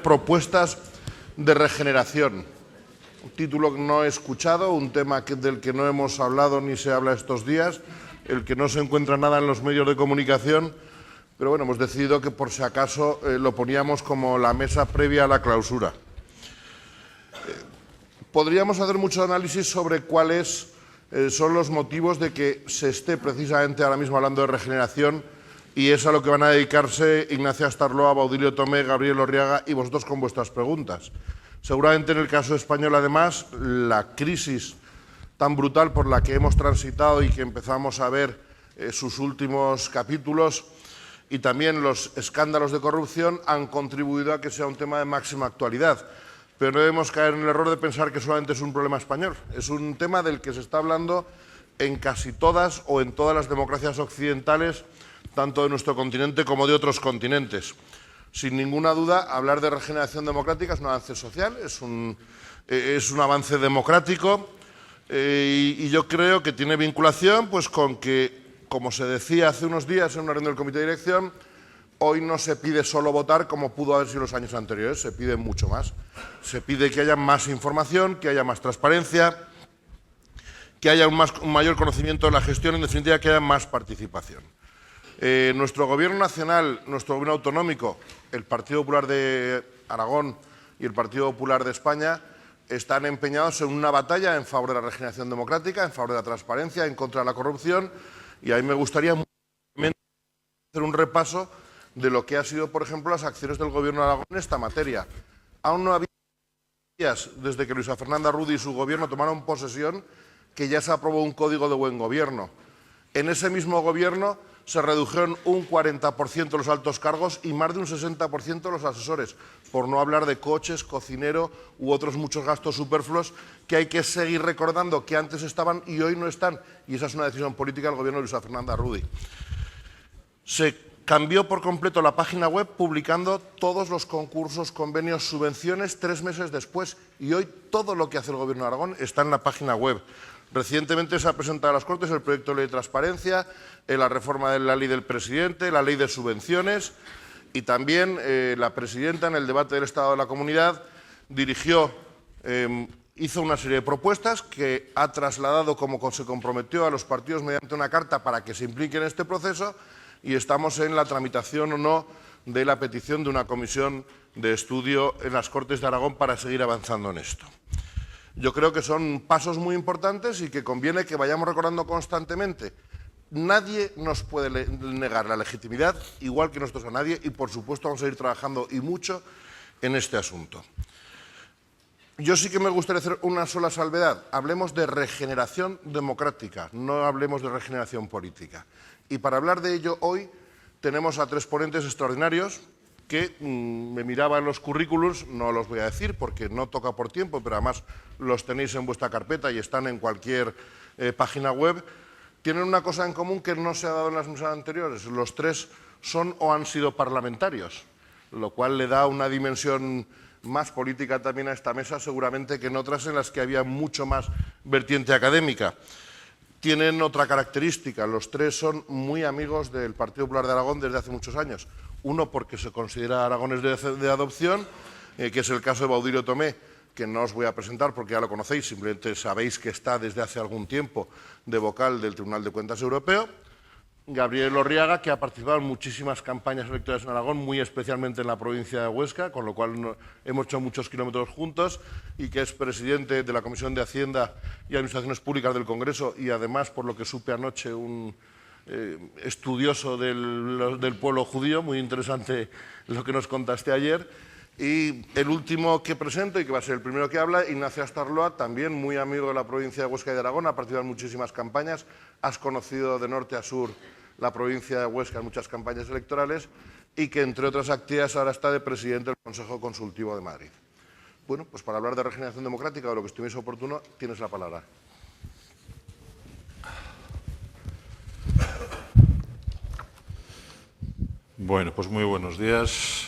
propuestas de regeneración. Un título que no he escuchado, un tema del que no hemos hablado ni se habla estos días, el que no se encuentra nada en los medios de comunicación, pero bueno, hemos decidido que por si acaso lo poníamos como la mesa previa a la clausura. Podríamos hacer mucho análisis sobre cuáles son los motivos de que se esté precisamente ahora mismo hablando de regeneración, y es a lo que van a dedicarse Ignacia Astarloa, Baudilio Tomé, Gabriel Orriaga y vosotros con vuestras preguntas. Seguramente en el caso español, además, la crisis tan brutal por la que hemos transitado y que empezamos a ver sus últimos capítulos y también los escándalos de corrupción han contribuido a que sea un tema de máxima actualidad. Pero no debemos caer en el error de pensar que solamente es un problema español. Es un tema del que se está hablando en casi todas o en todas las democracias occidentales, tanto de nuestro continente como de otros continentes. Sin ninguna duda, hablar de regeneración democrática es un avance social, es un avance democrático y yo creo que tiene vinculación pues, con que, como se decía hace unos días en una reunión del Comité de Dirección, hoy no se pide solo votar como pudo haber sido en los años anteriores, se pide mucho más. Se pide que haya más información, que haya más transparencia, que haya un mayor conocimiento de la gestión, en definitiva, que haya más participación. Nuestro Gobierno nacional, nuestro Gobierno autonómico, el Partido Popular de Aragón y el Partido Popular de España están empeñados en una batalla en favor de la regeneración democrática, en favor de la transparencia, en contra de la corrupción, y a mí me gustaría hacer un repaso de lo que ha sido, por ejemplo, las acciones del Gobierno de Aragón en esta materia. Aún no había días desde que Luisa Fernanda Rudi y su Gobierno tomaron posesión que ya se aprobó un Código de Buen Gobierno. En ese mismo Gobierno se redujeron un 40% los altos cargos y más de un 60% los asesores, por no hablar de coches, cocinero u otros muchos gastos superfluos que hay que seguir recordando que antes estaban y hoy no están. Y esa es una decisión política del Gobierno de Luisa Fernanda Rudi. Se cambió por completo la página web publicando todos los concursos, convenios, subvenciones 3 meses después, y hoy todo lo que hace el Gobierno de Aragón está en la página web. Recientemente se ha presentado a las Cortes el proyecto de ley de transparencia, la reforma de la ley del presidente, la ley de subvenciones, y también la presidenta en el debate del Estado de la Comunidad hizo una serie de propuestas que ha trasladado, como se comprometió, a los partidos mediante una carta para que se impliquen en este proceso, y estamos en la tramitación o no de la petición de una comisión de estudio en las Cortes de Aragón para seguir avanzando en esto. Yo creo que son pasos muy importantes y que conviene que vayamos recordando constantemente. Nadie nos puede negar la legitimidad, igual que nosotros a nadie, y por supuesto vamos a ir trabajando y mucho en este asunto. Yo sí que me gustaría hacer una sola salvedad. Hablemos de regeneración democrática, no hablemos de regeneración política. Y para hablar de ello hoy tenemos a 3 ponentes extraordinarios que me miraba en los currículums, no los voy a decir porque no toca por tiempo, pero además los tenéis en vuestra carpeta y están en cualquier página web. Tienen una cosa en común que no se ha dado en las mesas anteriores. Los 3 son o han sido parlamentarios, lo cual le da una dimensión más política también a esta mesa, seguramente que en otras en las que había mucho más vertiente académica. Tienen otra característica, los 3 son muy amigos del Partido Popular de Aragón desde hace muchos años. Uno porque se considera aragonés de adopción, que es el caso de Baudilio Tomé, que no os voy a presentar porque ya lo conocéis, simplemente sabéis que está desde hace algún tiempo de vocal del Tribunal de Cuentas Europeo. Gabriel Orriaga, que ha participado en muchísimas campañas electorales en Aragón, muy especialmente en la provincia de Huesca, con lo cual hemos hecho muchos kilómetros juntos, y que es presidente de la Comisión de Hacienda y Administraciones Públicas del Congreso y además, por lo que supe anoche, un estudioso del pueblo judío. Muy interesante lo que nos contaste ayer. Y el último que presento, y que va a ser el primero que habla, Ignacia Astarloa, también muy amigo de la provincia de Huesca y de Aragón, ha participado en muchísimas campañas, has conocido de norte a sur la provincia de Huesca en muchas campañas electorales y que, entre otras actividades, ahora está de presidente del Consejo Consultivo de Madrid. Bueno, pues para hablar de regeneración democrática, o de lo que estuviese oportuno, tienes la palabra. Bueno, pues muy buenos días.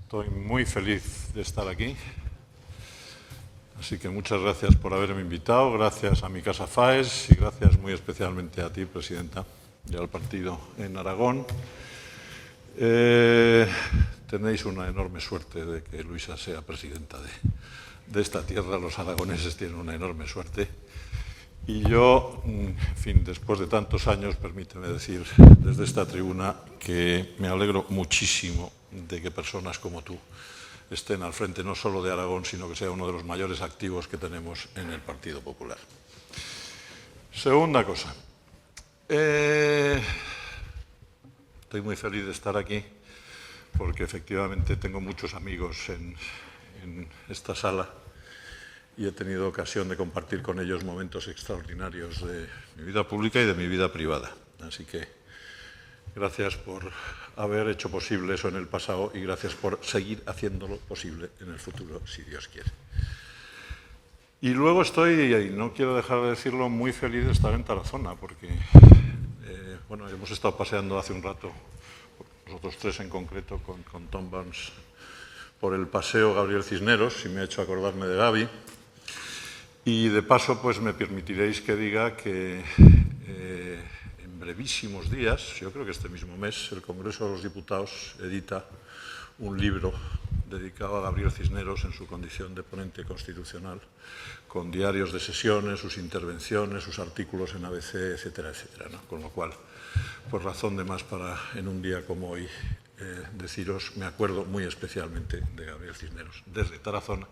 Estoy muy feliz de estar aquí. Así que muchas gracias por haberme invitado, gracias a mi casa FAES y gracias muy especialmente a ti, Presidenta, y al partido en Aragón. tenéis una enorme suerte de que Luisa sea presidenta de esta tierra. Los aragoneses tienen una enorme suerte. Y yo, en fin, después de tantos años, permíteme decir desde esta tribuna que me alegro muchísimo de que personas como tú estén al frente no solo de Aragón, sino que sea uno de los mayores activos que tenemos en el Partido Popular. Segunda cosa. Estoy muy feliz de estar aquí porque efectivamente tengo muchos amigos en esta sala y he tenido ocasión de compartir con ellos momentos extraordinarios de mi vida pública y de mi vida privada. Así que gracias por haber hecho posible eso en el pasado y gracias por seguir haciéndolo posible en el futuro, si Dios quiere. Y luego estoy, y no quiero dejar de decirlo, muy feliz de estar en Tarazona, porque bueno, hemos estado paseando hace un rato, nosotros tres en concreto, con Tom Burns, por el paseo Gabriel Cisneros, y me ha hecho acordarme de Gaby. Y de paso, pues me permitiréis que diga que en brevísimos días, yo creo que este mismo mes, el Congreso de los Diputados edita un libro dedicado a Gabriel Cisneros en su condición de ponente constitucional, con diarios de sesiones, sus intervenciones, sus artículos en ABC, etcétera, etcétera, ¿no? Con lo cual, pues razón de más para, en un día como hoy, deciros, me acuerdo muy especialmente de Gabriel Cisneros, desde Tarazona,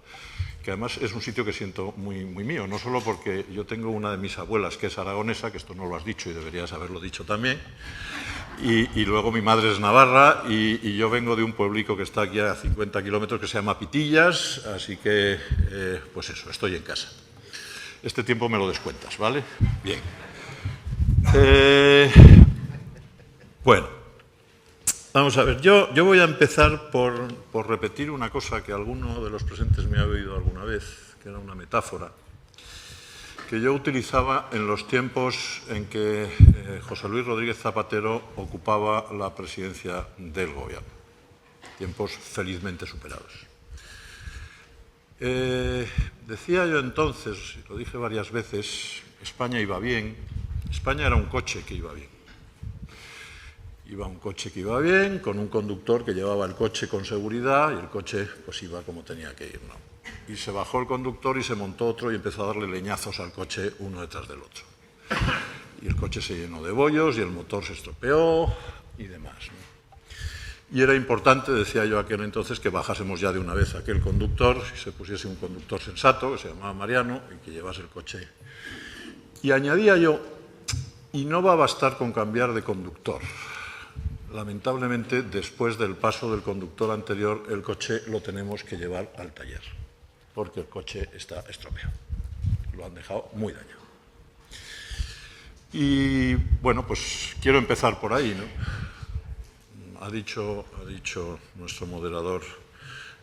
que además es un sitio que siento muy, muy mío, no solo porque yo tengo una de mis abuelas que es aragonesa, que esto no lo has dicho y deberías haberlo dicho también, y luego mi madre es navarra y yo vengo de un pueblico que está aquí a 50 kilómetros que se llama Pitillas, así que, pues eso, estoy en casa. Este tiempo me lo descuentas, ¿vale? Bien. Bueno, vamos a ver, yo voy a empezar por repetir una cosa que alguno de los presentes me ha oído alguna vez, que era una metáfora, que yo utilizaba en los tiempos en que José Luis Rodríguez Zapatero ocupaba la presidencia del gobierno, tiempos felizmente superados. Decía yo entonces, lo dije varias veces, España iba bien, España era un coche que iba bien. Iba un coche que iba bien, con un conductor que llevaba el coche con seguridad y el coche pues iba como tenía que ir, ¿no? Y se bajó el conductor y se montó otro y empezó a darle leñazos al coche uno detrás del otro. Y el coche se llenó de bollos y el motor se estropeó y demás, ¿no? Y era importante, decía yo aquel entonces, que bajásemos ya de una vez a aquel conductor y se pusiese un conductor sensato, que se llamaba Mariano, y que llevase el coche. Y añadía yo, y no va a bastar con cambiar de conductor. Lamentablemente, después del paso del conductor anterior, el coche lo tenemos que llevar al taller, porque el coche está estropeado. Lo han dejado muy dañado. Y, bueno, pues quiero empezar por ahí, ¿no? Ha dicho nuestro moderador,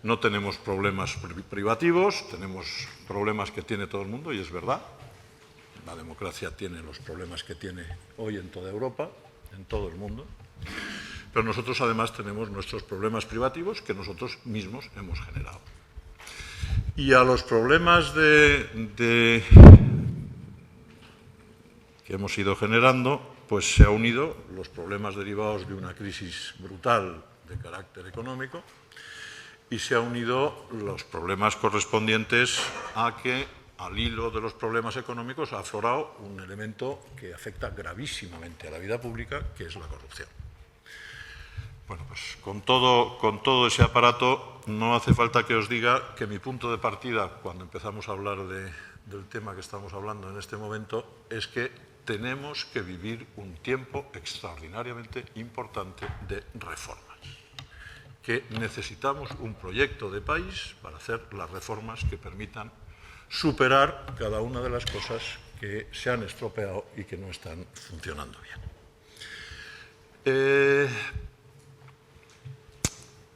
no tenemos problemas privativos, tenemos problemas que tiene todo el mundo, y es verdad. La democracia tiene los problemas que tiene hoy en toda Europa, en todo el mundo. Pero nosotros además tenemos nuestros problemas privativos que nosotros mismos hemos generado. Y a los problemas que hemos ido generando, pues se han unido los problemas derivados de una crisis brutal de carácter económico y se han unido los problemas correspondientes a que, al hilo de los problemas económicos, ha aflorado un elemento que afecta gravísimamente a la vida pública, que es la corrupción. Bueno, pues con todo ese aparato no hace falta que os diga que mi punto de partida, cuando empezamos a hablar del tema que estamos hablando en este momento, es que tenemos que vivir un tiempo extraordinariamente importante de reformas, que necesitamos un proyecto de país para hacer las reformas que permitan superar cada una de las cosas que se han estropeado y que no están funcionando bien.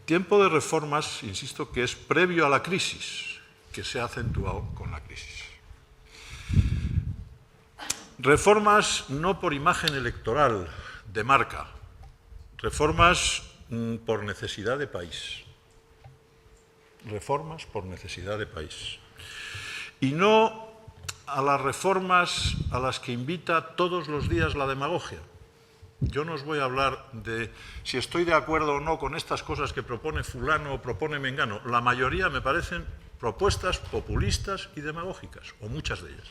Tiempo de reformas, insisto, que es previo a la crisis, que se ha acentuado con la crisis. Reformas no por imagen electoral de marca, reformas por necesidad de país. Reformas por necesidad de país. Y no a las reformas a las que invita todos los días la demagogia. yo no os voy a hablar de si estoy de acuerdo o no con estas cosas que propone fulano o propone mengano. La mayoría me parecen propuestas populistas y demagógicas, o muchas de ellas.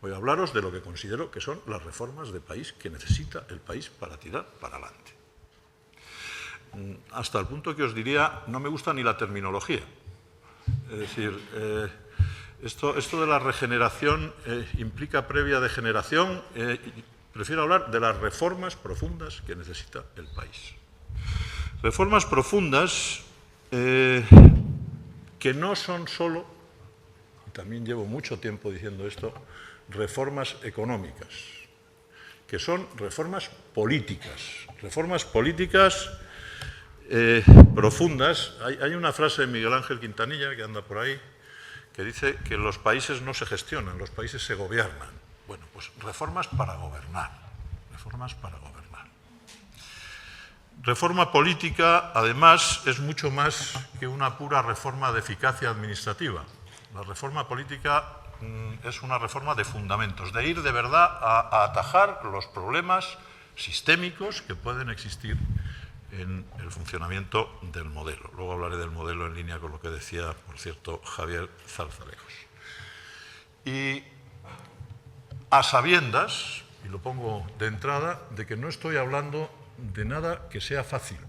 Voy a hablaros de lo que considero que son las reformas de país que necesita el país para tirar para adelante. Hasta el punto que os diría, no me gusta ni la terminología. Es decir, esto de la regeneración implica previa degeneración. Prefiero hablar de las reformas profundas que necesita el país. Reformas profundas que no son solo, y también llevo mucho tiempo diciendo esto, reformas económicas, que son reformas políticas profundas. Hay una frase de Miguel Ángel Quintanilla que anda por ahí que dice que los países no se gestionan, los países se gobiernan. Bueno, pues reformas para gobernar, reformas para gobernar. Reforma política, además, es mucho más que una pura reforma de eficacia administrativa. La reforma política es una reforma de fundamentos, de ir de verdad a atajar los problemas sistémicos que pueden existir en el funcionamiento del modelo. Luego hablaré del modelo en línea con lo que decía, por cierto, Javier Zarzalejos. Y a sabiendas, y lo pongo de entrada, de que no estoy hablando de nada que sea fácil.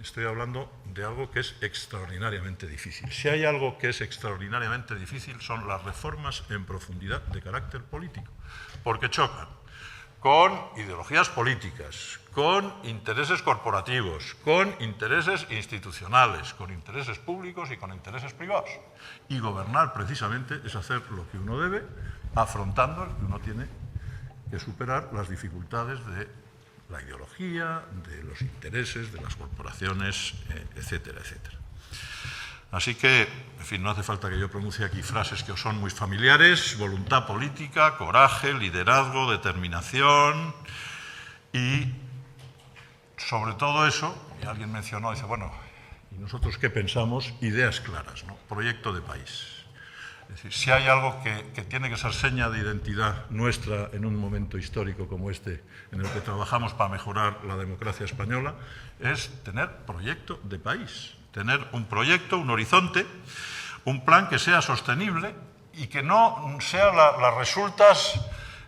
Estoy hablando de algo que es extraordinariamente difícil. Si hay algo que es extraordinariamente difícil son las reformas en profundidad de carácter político, porque chocan con ideologías políticas, con intereses corporativos, con intereses institucionales, con intereses públicos y con intereses privados. Y gobernar precisamente es hacer lo que uno debe, afrontando el que uno tiene que superar las dificultades de la ideología, de los intereses, de las corporaciones, etcétera, etcétera. Así que, en fin, no hace falta que yo pronuncie aquí frases que os son muy familiares: voluntad política, coraje, liderazgo, determinación y, sobre todo eso, y alguien mencionó, dice, bueno, ¿y nosotros qué pensamos? Ideas claras, ¿no? Proyecto de país. Es decir, si hay algo que tiene que ser seña de identidad nuestra en un momento histórico como este, en el que trabajamos para mejorar la democracia española, es tener proyecto de país, tener un proyecto, un horizonte, un plan que sea sostenible y que no sea las resultas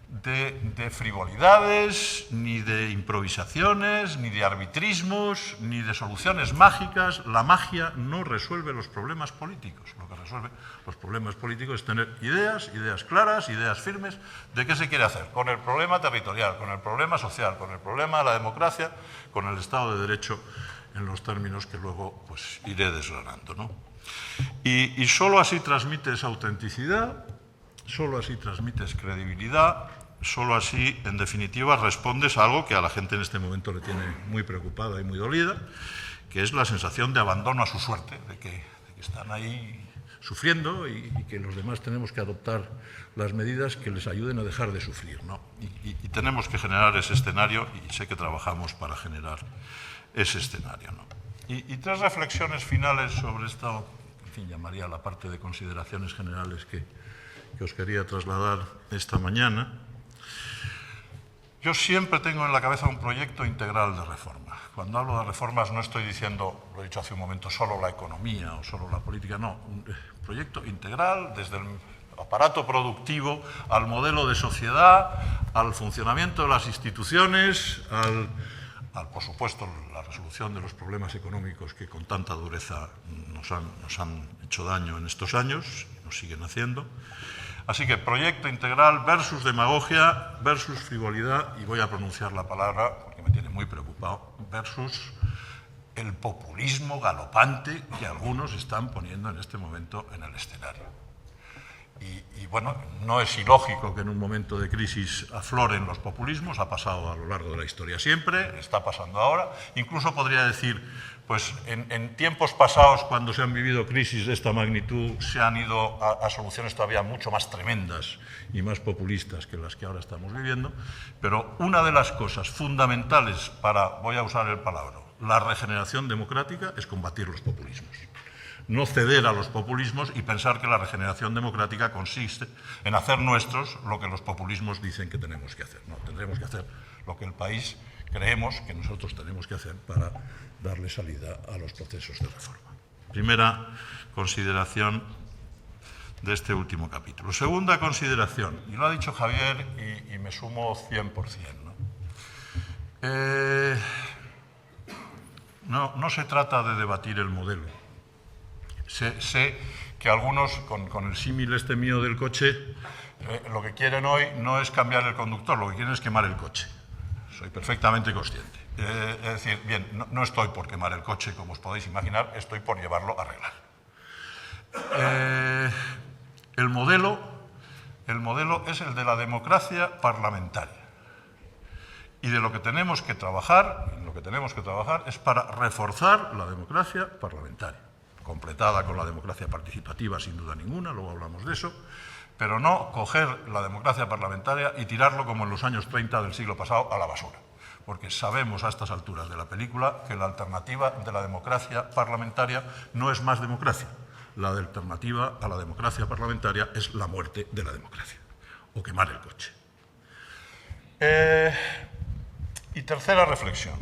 de frivolidades, ni de improvisaciones, ni de arbitrismos, ni de soluciones mágicas. La magia no resuelve los problemas políticos. Lo que resuelve los problemas políticos es tener ideas claras, ideas firmes de qué se quiere hacer con el problema territorial, con el problema social, con el problema de la democracia, con el Estado de Derecho, en los términos que luego pues iré desgranando, ¿no? Y solo así transmites autenticidad, solo así transmites credibilidad, solo así, en definitiva, respondes a algo que a la gente en este momento le tiene muy preocupada y muy dolida, que es la sensación de abandono a su suerte, de que están ahí sufriendo y que los demás tenemos que adoptar las medidas que les ayuden a dejar de sufrir, ¿no? Y tenemos que generar ese escenario, y sé que trabajamos para generar ese escenario, ¿no? Y tres reflexiones finales sobre esto, en fin, llamaría la parte de consideraciones generales que os quería trasladar esta mañana. Yo siempre tengo en la cabeza un proyecto integral de reforma. Cuando hablo de reformas no estoy diciendo, lo he dicho hace un momento, solo la economía o solo la política, no. Un proyecto integral desde el aparato productivo al modelo de sociedad, al funcionamiento de las instituciones, por supuesto, la resolución de los problemas económicos que con tanta dureza nos han hecho daño en estos años, nos siguen haciendo. Así que proyecto integral versus demagogia, versus frivolidad, y voy a pronunciar la palabra porque me tiene muy preocupado, versus el populismo galopante que algunos están poniendo en este momento en el escenario. Y bueno, no es ilógico que en un momento de crisis afloren los populismos, ha pasado a lo largo de la historia siempre, está pasando ahora. Incluso podría decir, pues en tiempos pasados, cuando se han vivido crisis de esta magnitud, se han ido a soluciones todavía mucho más tremendas y más populistas que las que ahora estamos viviendo. Pero una de las cosas fundamentales para, voy a usar el palabra, la regeneración democrática es combatir los populismos. no ceder a los populismos y pensar que la regeneración democrática consiste en hacer nuestros lo que los populismos dicen que tenemos que hacer. No, tendremos que hacer lo que el país creemos que nosotros tenemos que hacer para darle salida a los procesos de reforma. Primera consideración de este último capítulo. Segunda consideración, y lo ha dicho Javier y me sumo 100%, ¿no? No se trata de debatir el modelo. Sé que algunos, con el símil este mío del coche, lo que quieren hoy no es cambiar el conductor, lo que quieren es quemar el coche. Soy perfectamente consciente. Es decir, bien, no estoy por quemar el coche, como os podéis imaginar, estoy por llevarlo a arreglar. El modelo es el de la democracia parlamentaria. Y de lo que tenemos que trabajar, es para reforzar la democracia parlamentaria, completada con la democracia participativa sin duda ninguna, luego hablamos de eso, pero no coger la democracia parlamentaria y tirarlo como en los años 30 del siglo pasado a la basura. Porque sabemos a estas alturas de la película que la alternativa de la democracia parlamentaria no es más democracia. La alternativa a la democracia parlamentaria es la muerte de la democracia o quemar el coche. Y tercera reflexión,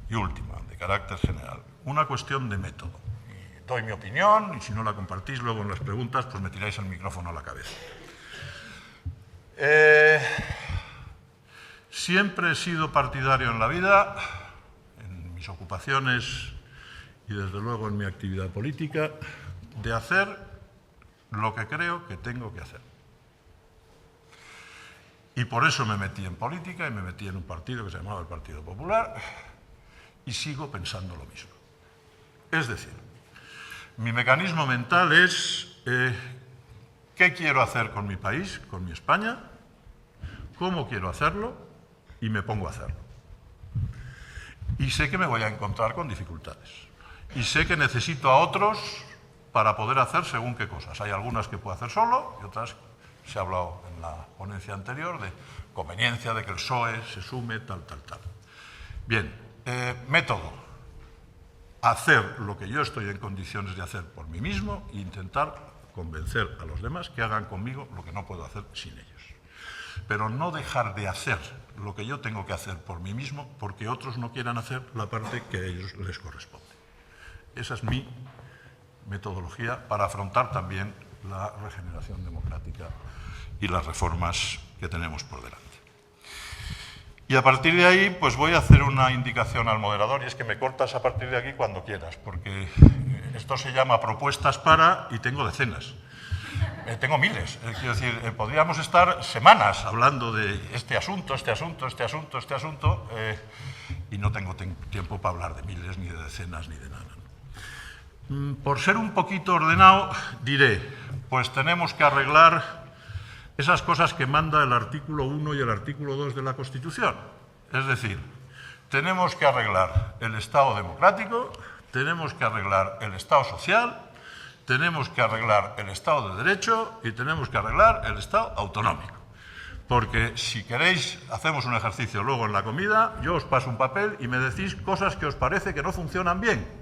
y última, de carácter general, una cuestión de método. Y doy mi opinión, y si no la compartís luego en las preguntas, pues me tiráis el micrófono a la cabeza. Siempre he sido partidario en la vida, en mis ocupaciones y desde luego en mi actividad política, de hacer lo que creo que tengo que hacer. Y por eso me metí en política y me metí en un partido que se llamaba el Partido Popular y sigo pensando lo mismo. Es decir, mi mecanismo mental es qué quiero hacer con mi país, con mi España, cómo quiero hacerlo y me pongo a hacerlo. Y sé que me voy a encontrar con dificultades. Y sé que necesito a otros para poder hacer según qué cosas. Hay algunas que puedo hacer solo y otras, se ha hablado en la ponencia anterior, de conveniencia de que el PSOE se sume, tal. Bien, método. Hacer lo que yo estoy en condiciones de hacer por mí mismo e intentar convencer a los demás que hagan conmigo lo que no puedo hacer sin ellos. Pero no dejar de hacer lo que yo tengo que hacer por mí mismo porque otros no quieran hacer la parte que a ellos les corresponde. Esa es mi metodología para afrontar también la regeneración democrática y las reformas que tenemos por delante. Y a partir de ahí, pues voy a hacer una indicación al moderador, y es que me cortas a partir de aquí cuando quieras, porque esto se llama propuestas para, y tengo decenas. Tengo miles. Quiero decir, podríamos estar semanas hablando de este asunto, y no tengo tiempo para hablar de miles, ni de decenas, ni de nada. Por ser un poquito ordenado, diré, pues tenemos que arreglar esas cosas que manda el artículo 1 y el artículo 2 de la Constitución. Es decir, tenemos que arreglar el Estado democrático, tenemos que arreglar el Estado social, tenemos que arreglar el Estado de Derecho y tenemos que arreglar el Estado autonómico. Porque si queréis, hacemos un ejercicio luego en la comida, yo os paso un papel y me decís cosas que os parece que no funcionan bien.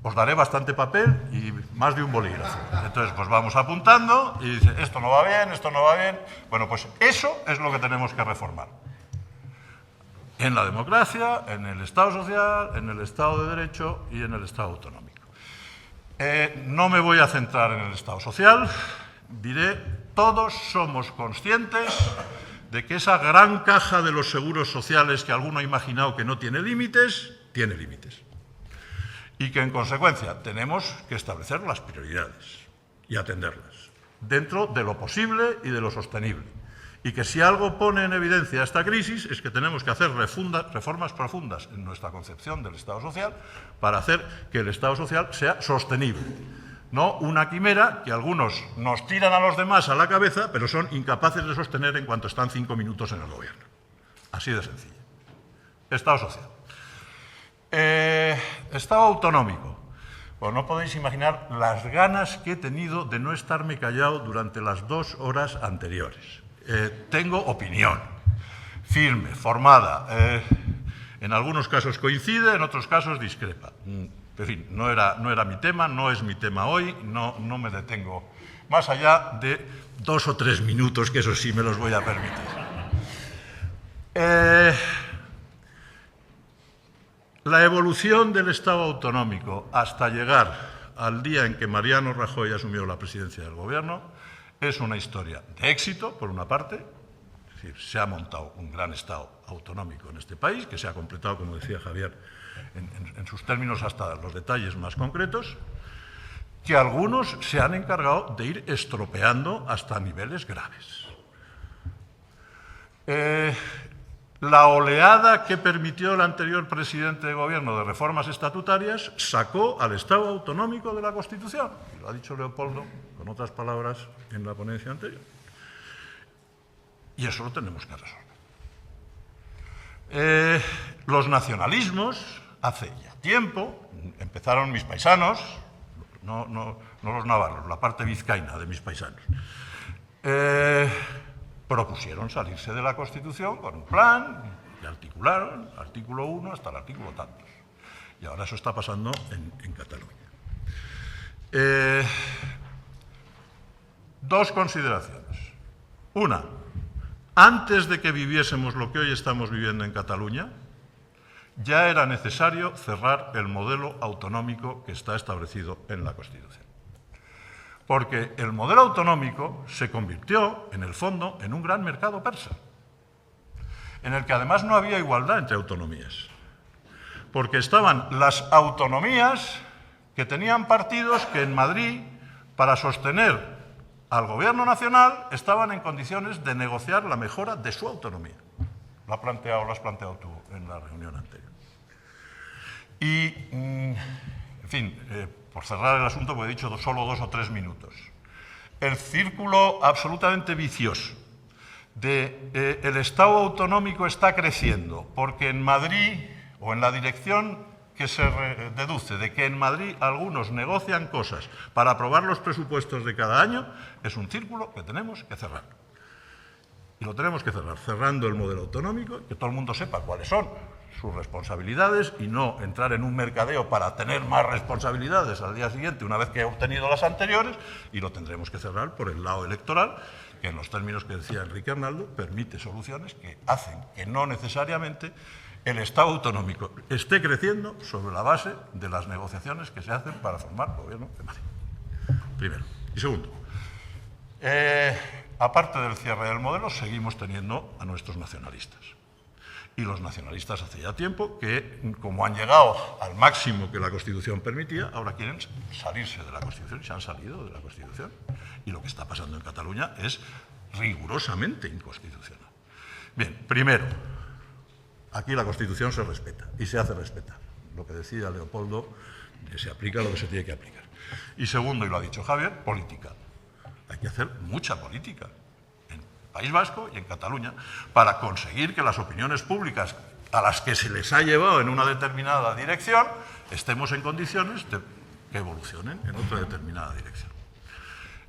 Os daré bastante papel y más de un bolígrafo. Entonces, pues vamos apuntando y dice, esto no va bien, esto no va bien. Bueno, pues eso es lo que tenemos que reformar. En la democracia, en el Estado social, en el Estado de Derecho y en el Estado autonómico. No me voy a centrar en el Estado social. Diré, todos somos conscientes de que esa gran caja de los seguros sociales que alguno ha imaginado que no tiene límites, tiene límites. Y que, en consecuencia, tenemos que establecer las prioridades y atenderlas, dentro de lo posible y de lo sostenible. Y que si algo pone en evidencia esta crisis es que tenemos que hacer reformas profundas en nuestra concepción del Estado social para hacer que el Estado social sea sostenible. No una quimera que algunos nos tiran a los demás a la cabeza, pero son incapaces de sostener en cuanto están 5 minutos en el gobierno. Así de sencillo. Estado social. Estado autonómico. Pues no podéis imaginar las ganas que he tenido de no estarme callado durante las 2 horas anteriores. Tengo opinión, firme, formada. En algunos casos coincide, en otros casos discrepa. En fin, no era mi tema, no es mi tema hoy, no me detengo más allá de 2 o 3 minutos, que eso sí me los voy a permitir. La evolución del Estado autonómico hasta llegar al día en que Mariano Rajoy asumió la presidencia del Gobierno es una historia de éxito, por una parte. Es decir, se ha montado un gran Estado autonómico en este país, que se ha completado, como decía Javier, en sus términos hasta los detalles más concretos, que algunos se han encargado de ir estropeando hasta niveles graves. La oleada que permitió el anterior presidente de Gobierno de reformas estatutarias sacó al Estado autonómico de la Constitución. Y lo ha dicho Leopoldo, con otras palabras, en la ponencia anterior. Y eso lo tenemos que resolver. Los nacionalismos, hace ya tiempo, empezaron mis paisanos, no los navarros, la parte vizcaína de mis paisanos, propusieron salirse de la Constitución con un plan que articularon, artículo 1 hasta el artículo tantos. Y ahora eso está pasando en Cataluña. 2 consideraciones. Una, antes de que viviésemos lo que hoy estamos viviendo en Cataluña, ya era necesario cerrar el modelo autonómico que está establecido en la Constitución. Porque el modelo autonómico se convirtió, en el fondo, en un gran mercado persa, en el que además no había igualdad entre autonomías. Porque estaban las autonomías que tenían partidos que en Madrid, para sostener al Gobierno nacional, estaban en condiciones de negociar la mejora de su autonomía. Lo has planteado tú en la reunión anterior. Y, en fin, por cerrar el asunto, porque he dicho solo 2 o 3 minutos. El círculo absolutamente vicioso de el Estado autonómico está creciendo porque en Madrid, o en la dirección que se deduce de que en Madrid algunos negocian cosas para aprobar los presupuestos de cada año, es un círculo que tenemos que cerrar. Y lo tenemos que cerrar cerrando el modelo autonómico, que todo el mundo sepa cuáles son sus responsabilidades y no entrar en un mercadeo para tener más responsabilidades al día siguiente una vez que ha obtenido las anteriores, y lo tendremos que cerrar por el lado electoral, que en los términos que decía Enrique Arnaldo permite soluciones que hacen que no necesariamente el Estado autonómico esté creciendo sobre la base de las negociaciones que se hacen para formar gobierno de Madrid. Primero. Y segundo, aparte del cierre del modelo, seguimos teniendo a nuestros nacionalistas. Y los nacionalistas hace ya tiempo que, como han llegado al máximo que la Constitución permitía, ahora quieren salirse de la Constitución y se han salido de la Constitución. Y lo que está pasando en Cataluña es rigurosamente inconstitucional. Bien, primero, aquí la Constitución se respeta y se hace respetar. Lo que decía Leopoldo, que se aplica lo que se tiene que aplicar. Y segundo, y lo ha dicho Javier, política. Hay que hacer mucha política en País Vasco y en Cataluña para conseguir que las opiniones públicas a las que se les ha llevado en una determinada dirección estemos en condiciones de que evolucionen en otra determinada dirección.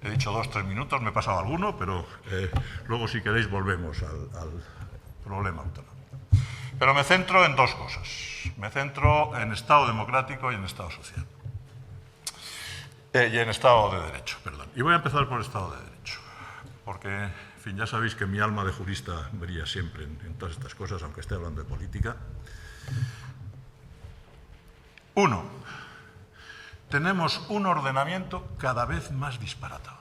He dicho 2 o 3 minutos, me he pasado alguno, pero luego si queréis volvemos al problema autonómico. Pero me centro en 2 cosas. Me centro en Estado democrático y en Estado social. Y en Estado de Derecho, perdón. Y voy a empezar por Estado de Derecho. Porque, en fin, ya sabéis que mi alma de jurista brilla siempre en todas estas cosas, aunque esté hablando de política. 1. Tenemos un ordenamiento cada vez más disparatado.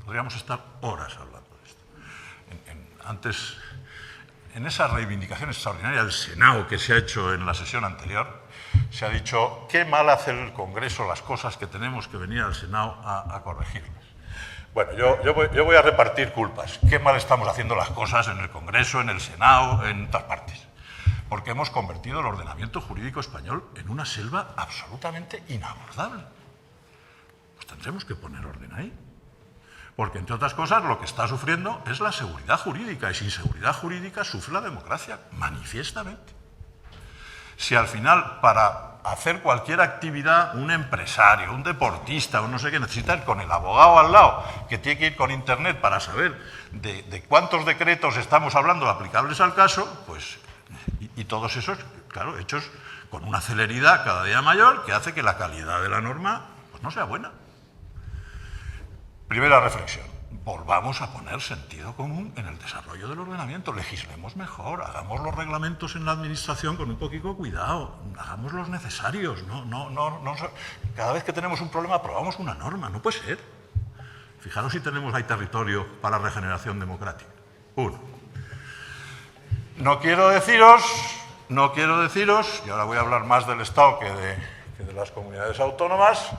Podríamos estar horas hablando de esto. Antes, en esa reivindicación extraordinaria del Senado que se ha hecho en la sesión anterior, se ha dicho qué mal hace el Congreso las cosas que tenemos que venir al Senado a corregirlas. Bueno, yo voy a repartir culpas. Qué mal estamos haciendo las cosas en el Congreso, en el Senado, en todas partes. Porque hemos convertido el ordenamiento jurídico español en una selva absolutamente inabordable. Pues tendremos que poner orden ahí. Porque, entre otras cosas, lo que está sufriendo es la seguridad jurídica. Y sin seguridad jurídica sufre la democracia, manifiestamente. Si al final, para hacer cualquier actividad, un empresario, un deportista, o no sé qué, necesita ir con el abogado al lado, que tiene que ir con Internet para saber de cuántos decretos estamos hablando aplicables al caso, pues, y todos esos, claro, hechos con una celeridad cada día mayor que hace que la calidad de la norma pues, no sea buena. Primera reflexión. Volvamos a poner sentido común en el desarrollo del ordenamiento. Legislemos mejor, hagamos los reglamentos en la administración con un poquito de cuidado, hagamos los necesarios. Cada vez que tenemos un problema aprobamos una norma, no puede ser. Fijaros si tenemos ahí territorio para la regeneración democrática. Uno. No quiero deciros, y ahora voy a hablar más del Estado que de las comunidades autónomas,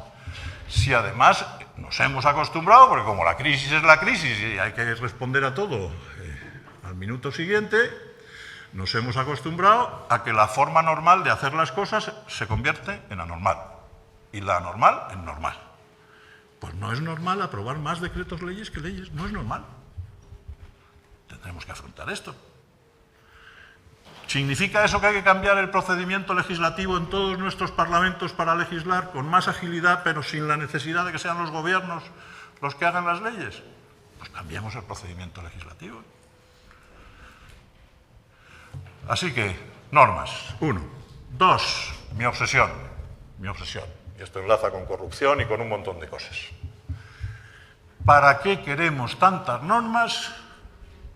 si además nos hemos acostumbrado, porque como la crisis es la crisis y hay que responder a todo al minuto siguiente, nos hemos acostumbrado a que la forma normal de hacer las cosas se convierte en anormal y la anormal en normal. Pues no es normal aprobar más decretos leyes que leyes, no es normal. Tendremos que afrontar esto. ¿Significa eso que hay que cambiar el procedimiento legislativo en todos nuestros parlamentos para legislar con más agilidad, pero sin la necesidad de que sean los gobiernos los que hagan las leyes? Pues cambiemos el procedimiento legislativo. Así que, normas, 1. 2, mi obsesión, y esto enlaza con corrupción y con un montón de cosas. ¿Para qué queremos tantas normas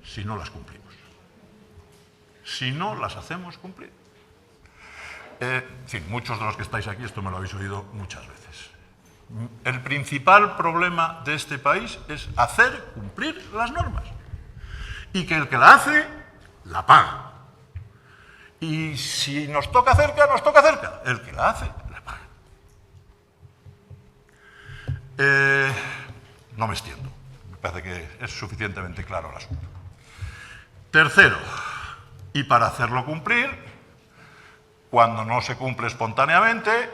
si no las cumplimos? Si no las hacemos cumplir. En fin, muchos de los que estáis aquí, esto me lo habéis oído muchas veces. El principal problema de este país es hacer cumplir las normas. Y que el que la hace, la paga. Y si nos toca cerca, nos toca cerca. El que la hace, la paga. No me extiendo. Me parece que es suficientemente claro el asunto. Tercero, y para hacerlo cumplir, cuando no se cumple espontáneamente,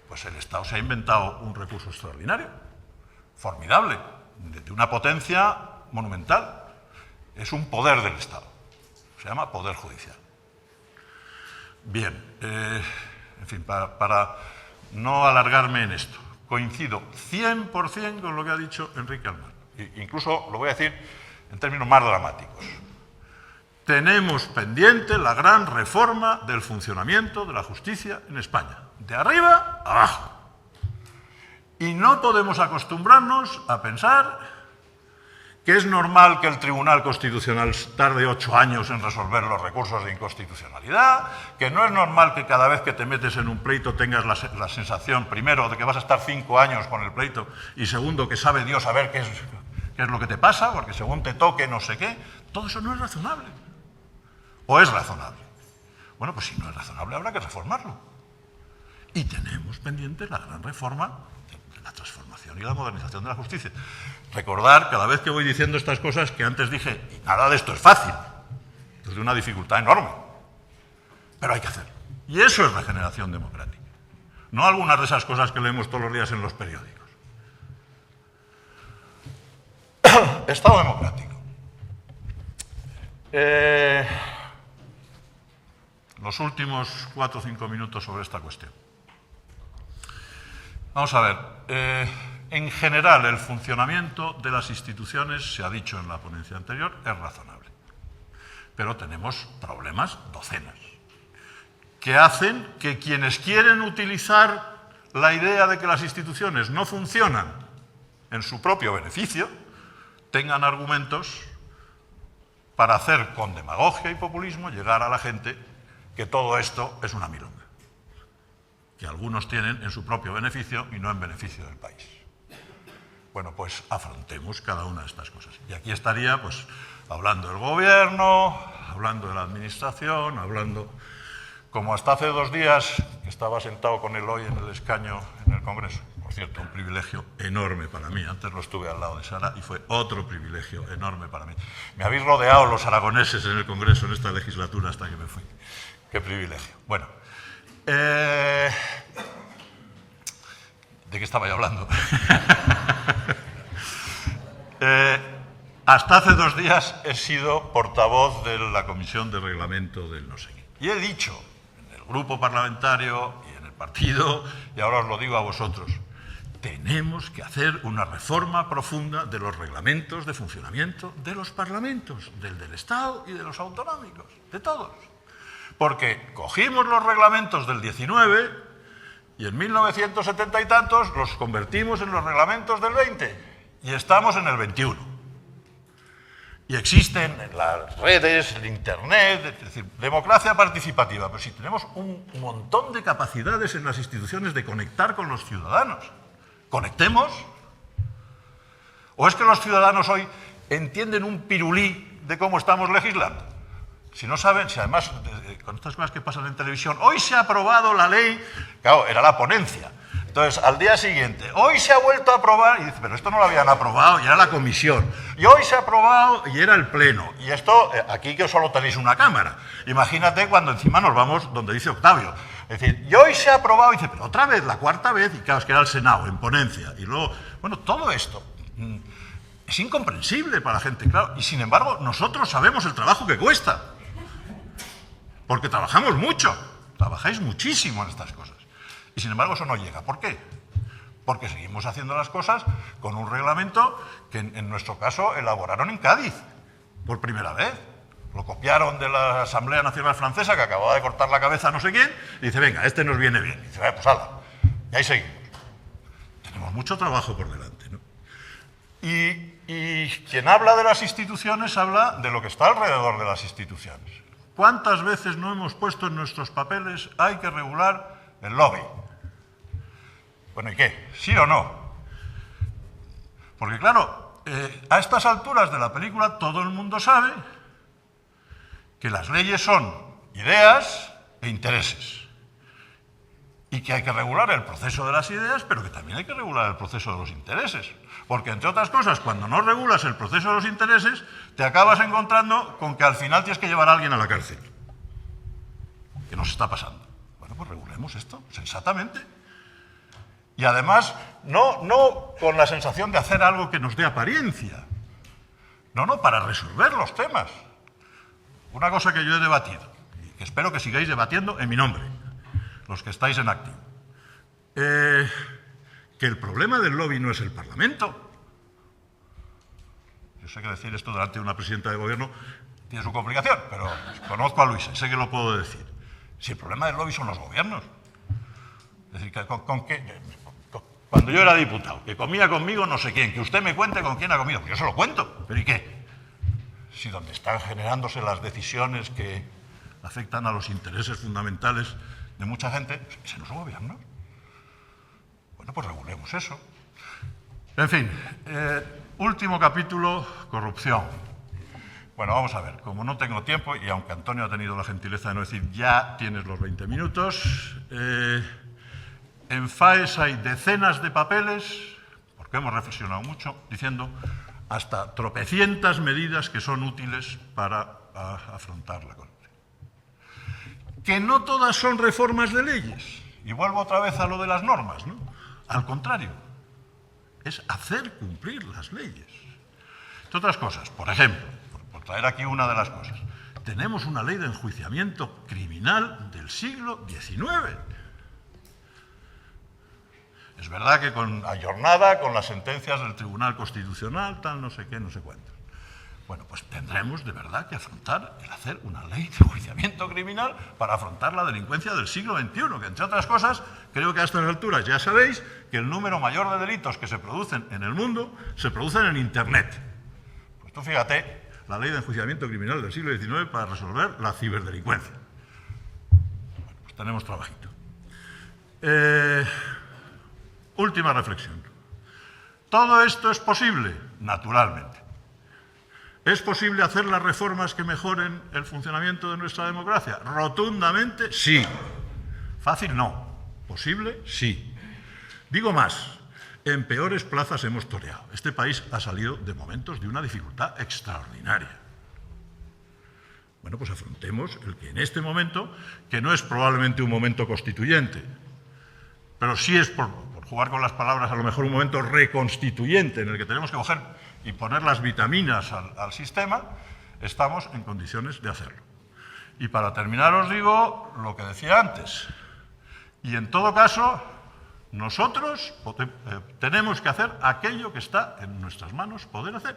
pues el Estado se ha inventado un recurso extraordinario, formidable, de una potencia monumental. Es un poder del Estado. Se llama Poder Judicial. Bien, en fin, para no alargarme en esto, coincido 100% con lo que ha dicho Enrique Almar. Incluso lo voy a decir en términos más dramáticos. Tenemos pendiente la gran reforma del funcionamiento de la justicia en España, de arriba a abajo. Y no podemos acostumbrarnos a pensar que es normal que el Tribunal Constitucional tarde 8 años en resolver los recursos de inconstitucionalidad, que no es normal que cada vez que te metes en un pleito tengas la sensación, primero, de que vas a estar 5 años con el pleito, y segundo, que sabe Dios a ver qué es lo que te pasa, porque según te toque no sé qué. Todo eso no es razonable. ¿O es razonable? Bueno, pues si no es razonable habrá que reformarlo. Y tenemos pendiente la gran reforma de la transformación y la modernización de la justicia. Recordar, cada vez que voy diciendo estas cosas, que antes dije, y nada de esto es fácil, es de una dificultad enorme, pero hay que hacerlo. Y eso es regeneración democrática. No algunas de esas cosas que leemos todos los días en los periódicos. Estado democrático. Los últimos 4 o 5 minutos sobre esta cuestión. Vamos a ver. En general, el funcionamiento de las instituciones, se ha dicho en la ponencia anterior, es razonable. Pero tenemos problemas, docenas, que hacen que quienes quieren utilizar la idea de que las instituciones no funcionan en su propio beneficio, tengan argumentos para hacer con demagogia y populismo llegar a la gente que todo esto es una milonga, que algunos tienen en su propio beneficio y no en beneficio del país. Bueno, pues afrontemos cada una de estas cosas. Y aquí estaría, pues, hablando del gobierno, hablando de la administración, hablando, como hasta hace 2 días, que estaba sentado con él hoy en el escaño en el Congreso. Por cierto, un privilegio enorme para mí. Antes lo estuve al lado de Sara y fue otro privilegio enorme para mí. Me habéis rodeado los aragoneses en el Congreso en esta legislatura hasta que me fui. Qué privilegio. Bueno, ¿de qué estaba yo hablando? Hasta hace 2 días he sido portavoz de la Comisión de Reglamento del no sé qué. Y he dicho en el grupo parlamentario y en el partido, y ahora os lo digo a vosotros, tenemos que hacer una reforma profunda de los reglamentos de funcionamiento de los parlamentos, del Estado y de los autonómicos, de todos. Porque cogimos los reglamentos del 19 y en 1970 y tantos los convertimos en los reglamentos del 20 y estamos en el 21. Y existen en las redes, en Internet, es decir, democracia participativa, pero si tenemos un montón de capacidades en las instituciones de conectar con los ciudadanos, ¿conectemos? ¿O es que los ciudadanos hoy entienden un pirulí de cómo estamos legislando? Si no saben, si además, con estas cosas que pasan en televisión, hoy se ha aprobado la ley, claro, era la ponencia. Entonces, al día siguiente, hoy se ha vuelto a aprobar, y dice, pero esto no lo habían aprobado, y era la comisión. Y hoy se ha aprobado, y era el pleno. Y esto, aquí que solo tenéis una cámara. Imagínate cuando encima nos vamos donde dice Octavio. Es decir, y hoy se ha aprobado, y dice, pero otra vez, la cuarta vez, y claro, es que era el Senado, en ponencia. Y luego, bueno, todo esto es incomprensible para la gente, claro. Y sin embargo, nosotros sabemos el trabajo que cuesta. Porque trabajamos mucho, trabajáis muchísimo en estas cosas. Y sin embargo eso no llega. ¿Por qué? Porque seguimos haciendo las cosas con un reglamento que en nuestro caso elaboraron en Cádiz, por primera vez. Lo copiaron de la Asamblea Nacional Francesa, que acababa de cortar la cabeza a no sé quién, y dice, venga, este nos viene bien. Y dice, pues hala, y ahí seguimos. Tenemos mucho trabajo por delante, ¿no? Y quien habla de las instituciones habla de lo que está alrededor de las instituciones. ¿Cuántas veces no hemos puesto en nuestros papeles hay que regular el lobby? Bueno, ¿y qué? ¿Sí o no? Porque claro, a estas alturas de la película todo el mundo sabe que las leyes son ideas e intereses. Y que hay que regular el proceso de las ideas, pero que también hay que regular el proceso de los intereses. Porque, entre otras cosas, cuando no regulas el proceso de los intereses, te acabas encontrando con que al final tienes que llevar a alguien a la cárcel. ¿Qué nos está pasando? Bueno, pues regulemos esto, sensatamente. Y además, no con la sensación de hacer algo que nos dé apariencia. No, para resolver los temas. Una cosa que yo he debatido, y que espero que sigáis debatiendo en mi nombre, los que estáis en activo, que el problema del lobby no es el Parlamento. Yo sé que decir esto delante de una presidenta de gobierno tiene su complicación, pero conozco a Luisa, sé que lo puedo decir. Si el problema del lobby son los gobiernos. Es decir, cuando yo era diputado, que comía conmigo no sé quién, que usted me cuente con quién ha comido, pues yo se lo cuento, pero ¿y qué? Si donde están generándose las decisiones que afectan a los intereses fundamentales de mucha gente, ¿se los gobiernos? Bueno, pues regulemos eso. En fin, último capítulo, corrupción. Bueno, vamos a ver, como no tengo tiempo, y aunque Antonio ha tenido la gentileza de no decir ya tienes los 20 minutos, en FAES hay decenas de papeles, porque hemos reflexionado mucho, diciendo hasta tropecientas medidas que son útiles para afrontar la corrupción. Que no todas son reformas de leyes. Y vuelvo otra vez a lo de las normas, ¿no? Al contrario, es hacer cumplir las leyes. Entre otras cosas, por ejemplo, por traer aquí una de las cosas, tenemos una ley de enjuiciamiento criminal del siglo XIX. Es verdad que ayornada con las sentencias del Tribunal Constitucional, tal, no sé qué, no sé cuánto. Bueno, pues tendremos de verdad que afrontar el hacer una ley de enjuiciamiento criminal para afrontar la delincuencia del siglo XXI, que entre otras cosas, creo que a estas alturas ya sabéis que el número mayor de delitos que se producen en el mundo se producen en Internet. Pues tú fíjate, la ley de enjuiciamiento criminal del siglo XIX para resolver la ciberdelincuencia. Bueno, pues tenemos trabajito. Última reflexión. ¿Todo esto es posible? Naturalmente. ¿Es posible hacer las reformas que mejoren el funcionamiento de nuestra democracia? Rotundamente, sí. Fácil, no. ¿Posible? Sí. Digo más, en peores plazas hemos toreado. Este país ha salido de momentos de una dificultad extraordinaria. Bueno, pues afrontemos el que en este momento, que no es probablemente un momento constituyente, pero sí es, por jugar con las palabras, a lo mejor un momento reconstituyente en el que tenemos que coger y poner las vitaminas al sistema, estamos en condiciones de hacerlo. Y para terminar os digo lo que decía antes. Y en todo caso, nosotros tenemos que hacer aquello que está en nuestras manos poder hacer.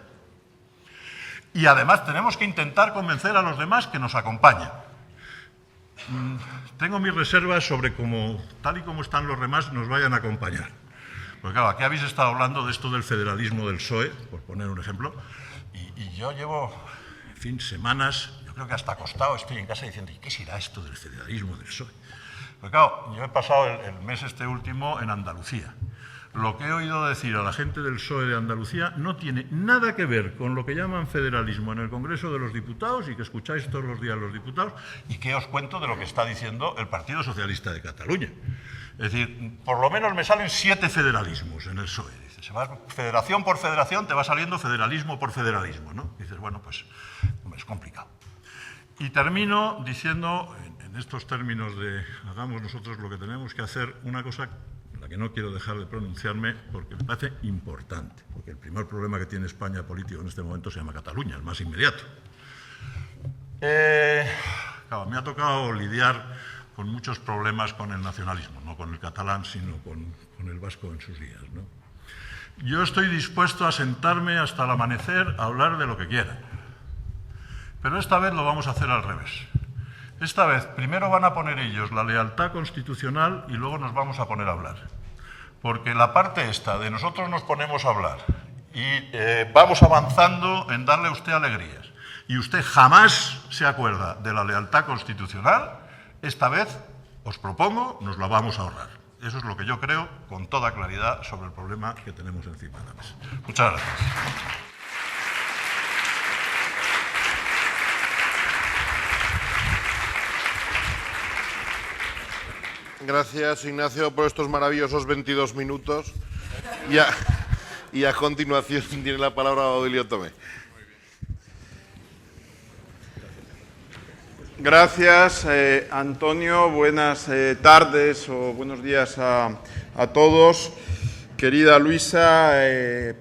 Y además tenemos que intentar convencer a los demás que nos acompañen. tengo mis reservas sobre cómo, tal y como están los demás, nos vayan a acompañar. Porque claro, aquí habéis estado hablando de esto del federalismo del PSOE, por poner un ejemplo, y yo llevo, en fin, semanas, yo creo que hasta acostado estoy en casa diciendo, ¿y qué será esto del federalismo del PSOE? Porque claro, yo he pasado el mes este último en Andalucía. Lo que he oído decir a la gente del PSOE de Andalucía no tiene nada que ver con lo que llaman federalismo en el Congreso de los Diputados y que escucháis todos los días los diputados, y que os cuento de lo que está diciendo el Partido Socialista de Cataluña. Es decir, por lo menos me salen 7 federalismos en el PSOE. Dices, se va federación por federación, te va saliendo federalismo por federalismo, ¿no? Dices, bueno, pues es complicado. Y termino diciendo, en estos términos de hagamos nosotros lo que tenemos que hacer, una cosa la que no quiero dejar de pronunciarme porque me parece importante, porque el primer problema que tiene España político en este momento se llama Cataluña, el más inmediato. Claro, me ha tocado lidiar con muchos problemas con el nacionalismo, no con el catalán, sino con el vasco en sus días, ¿no? Yo estoy dispuesto a sentarme hasta el amanecer a hablar de lo que quieran, pero esta vez lo vamos a hacer al revés. Esta vez, primero van a poner ellos la lealtad constitucional y luego nos vamos a poner a hablar. Porque la parte esta de nosotros nos ponemos a hablar y vamos avanzando en darle a usted alegrías y usted jamás se acuerda de la lealtad constitucional, esta vez, os propongo, nos la vamos a ahorrar. Eso es lo que yo creo con toda claridad sobre el problema que tenemos encima de la mesa. Muchas gracias. Gracias, Ignacio, por estos maravillosos 22 minutos. Y a continuación tiene la palabra Baudilio Tomé. Gracias, Antonio. Buenas tardes o buenos días a todos. Querida Luisa,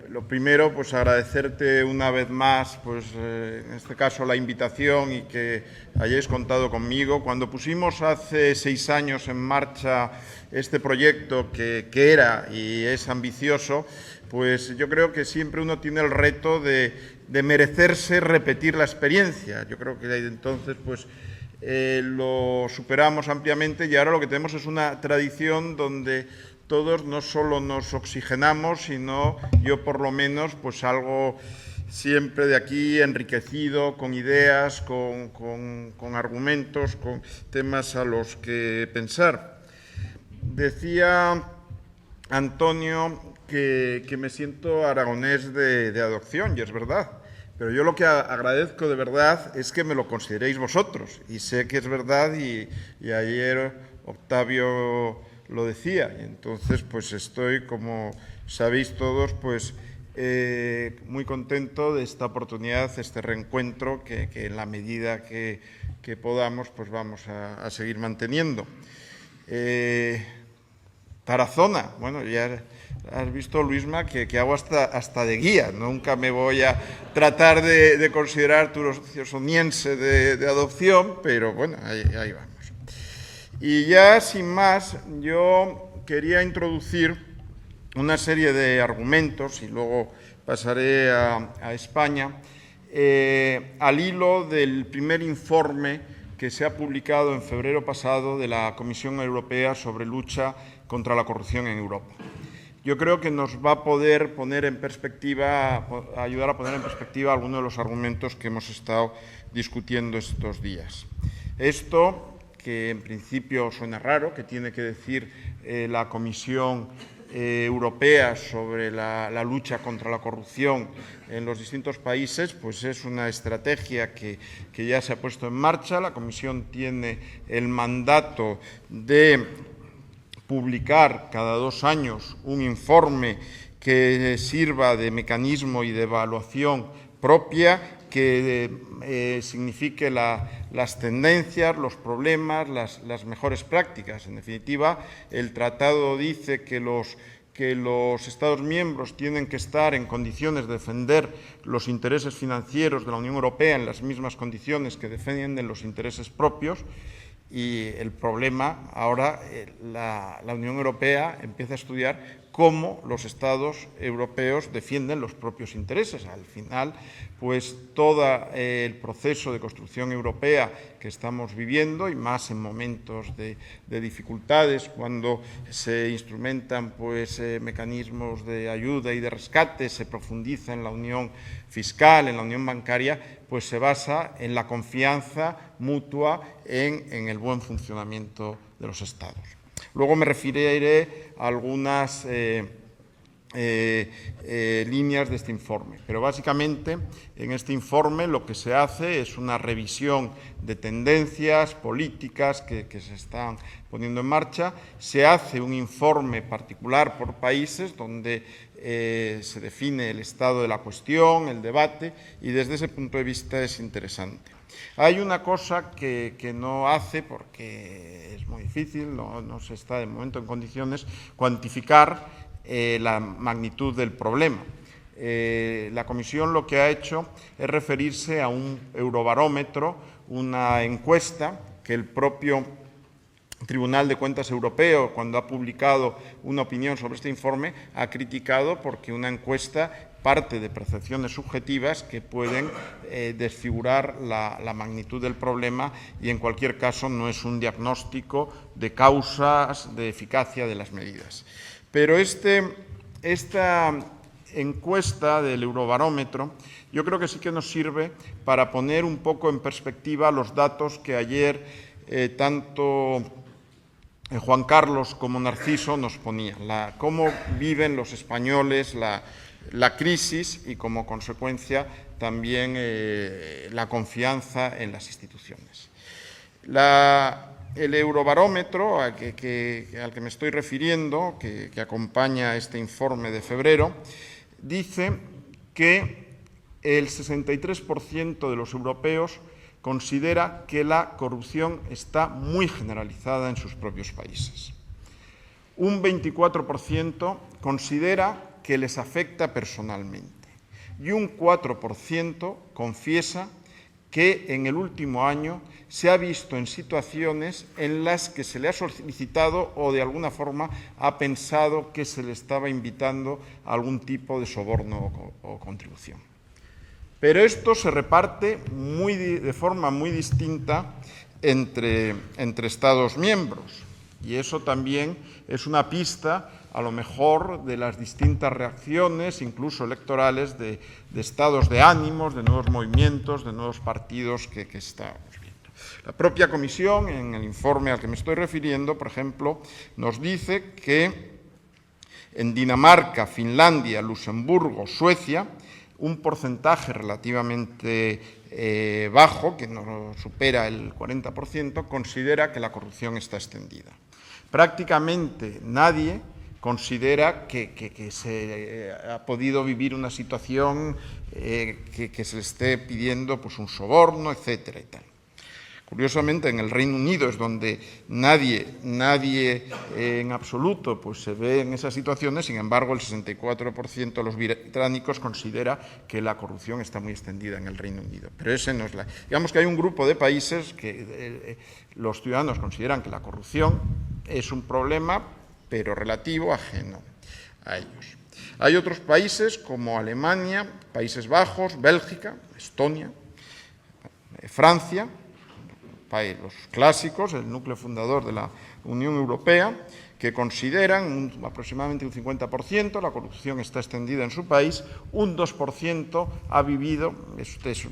lo primero, pues agradecerte una vez más, pues en este caso la invitación y que hayáis contado conmigo. Cuando pusimos hace 6 años en marcha este proyecto que era y es ambicioso, pues yo creo que siempre uno tiene el reto de merecerse repetir la experiencia. Yo creo que desde entonces, pues lo superamos ampliamente y ahora lo que tenemos es una tradición donde todos no solo nos oxigenamos, sino yo por lo menos pues salgo siempre de aquí enriquecido, con ideas, con argumentos, con temas a los que pensar. Decía Antonio que me siento aragonés de adopción, y es verdad. Pero yo lo que agradezco de verdad es que me lo consideréis vosotros. Y sé que es verdad y ayer Octavio lo decía. Y entonces, pues estoy, como sabéis todos, pues muy contento de esta oportunidad, este reencuentro que en la medida que podamos, pues vamos a seguir manteniendo. Tarazona, bueno, ya has visto, Luisma, que hago hasta de guía. Nunca me voy a tratar de considerar turosoniense de adopción, pero bueno, ahí vamos. Y ya, sin más, yo quería introducir una serie de argumentos, y luego pasaré a España, al hilo del primer informe que se ha publicado en febrero pasado de la Comisión Europea sobre lucha contra la corrupción en Europa. Yo creo que nos va a poder poner en perspectiva, ayudar a poner en perspectiva algunos de los argumentos que hemos estado discutiendo estos días. Esto, que en principio suena raro, que tiene que decir la Comisión Europea sobre la lucha contra la corrupción en los distintos países, pues es una estrategia que ya se ha puesto en marcha. La Comisión tiene el mandato de publicar cada 2 años un informe que sirva de mecanismo y de evaluación propia, que signifique las tendencias, los problemas, las mejores prácticas. En definitiva, el tratado dice que los Estados miembros tienen que estar en condiciones de defender los intereses financieros de la Unión Europea en las mismas condiciones que defienden los intereses propios. Y el problema ahora, la Unión Europea empieza a estudiar cómo los Estados europeos defienden los propios intereses. Al final, pues todo el proceso de construcción europea que estamos viviendo, y más en momentos de dificultades, cuando se instrumentan pues, mecanismos de ayuda y de rescate, se profundiza en la unión fiscal, en la unión bancaria, pues se basa en la confianza mutua en el buen funcionamiento de los Estados. Luego me referiré a algunas líneas de este informe, pero básicamente en este informe lo que se hace es una revisión de tendencias políticas que se están poniendo en marcha. Se hace un informe particular por países donde se define el estado de la cuestión, el debate, y desde ese punto de vista es interesante. Hay una cosa que no hace, porque es muy difícil, no se está de momento en condiciones, cuantificar la magnitud del problema. La Comisión lo que ha hecho es referirse a un eurobarómetro, una encuesta que el propio Tribunal de Cuentas Europeo, cuando ha publicado una opinión sobre este informe, ha criticado porque una encuesta parte de percepciones subjetivas que pueden desfigurar la magnitud del problema, y en cualquier caso no es un diagnóstico de causas, de eficacia de las medidas. Pero esta encuesta del Eurobarómetro yo creo que sí que nos sirve para poner un poco en perspectiva los datos que ayer tanto Juan Carlos como Narciso nos ponían, cómo viven los españoles la crisis y, como consecuencia, también la confianza en las instituciones. El Eurobarómetro al que me estoy refiriendo, que acompaña este informe de febrero, dice que el 63% de los europeos considera que la corrupción está muy generalizada en sus propios países. Un 24% considera que les afecta personalmente, y un 4% confiesa que en el último año se ha visto en situaciones en las que se le ha solicitado o de alguna forma ha pensado que se le estaba invitando a algún tipo de soborno o contribución. Pero esto se reparte de forma muy distinta entre Estados miembros, y eso también es una pista, a lo mejor, de las distintas reacciones, incluso electorales, de estados de ánimos, de nuevos movimientos, de nuevos partidos que estamos viendo. La propia Comisión, en el informe al que me estoy refiriendo, por ejemplo, nos dice que en Dinamarca, Finlandia, Luxemburgo, Suecia, un porcentaje relativamente bajo, que no supera el 40%, considera que la corrupción está extendida. Prácticamente nadie considera que se ha podido vivir una situación que se le esté pidiendo pues, un soborno, etcétera y tal. Curiosamente, en el Reino Unido es donde nadie en absoluto pues, se ve en esas situaciones. Sin embargo, el 64% de los británicos considera que la corrupción está muy extendida en el Reino Unido. Pero ese no es la... Digamos que hay un grupo de países que los ciudadanos consideran que la corrupción es un problema, pero relativo, ajeno a ellos. Hay otros países como Alemania, Países Bajos, Bélgica, Estonia, Francia, los clásicos, el núcleo fundador de la Unión Europea, que consideran aproximadamente un 50% la corrupción está extendida en su país, un 2% ha vivido,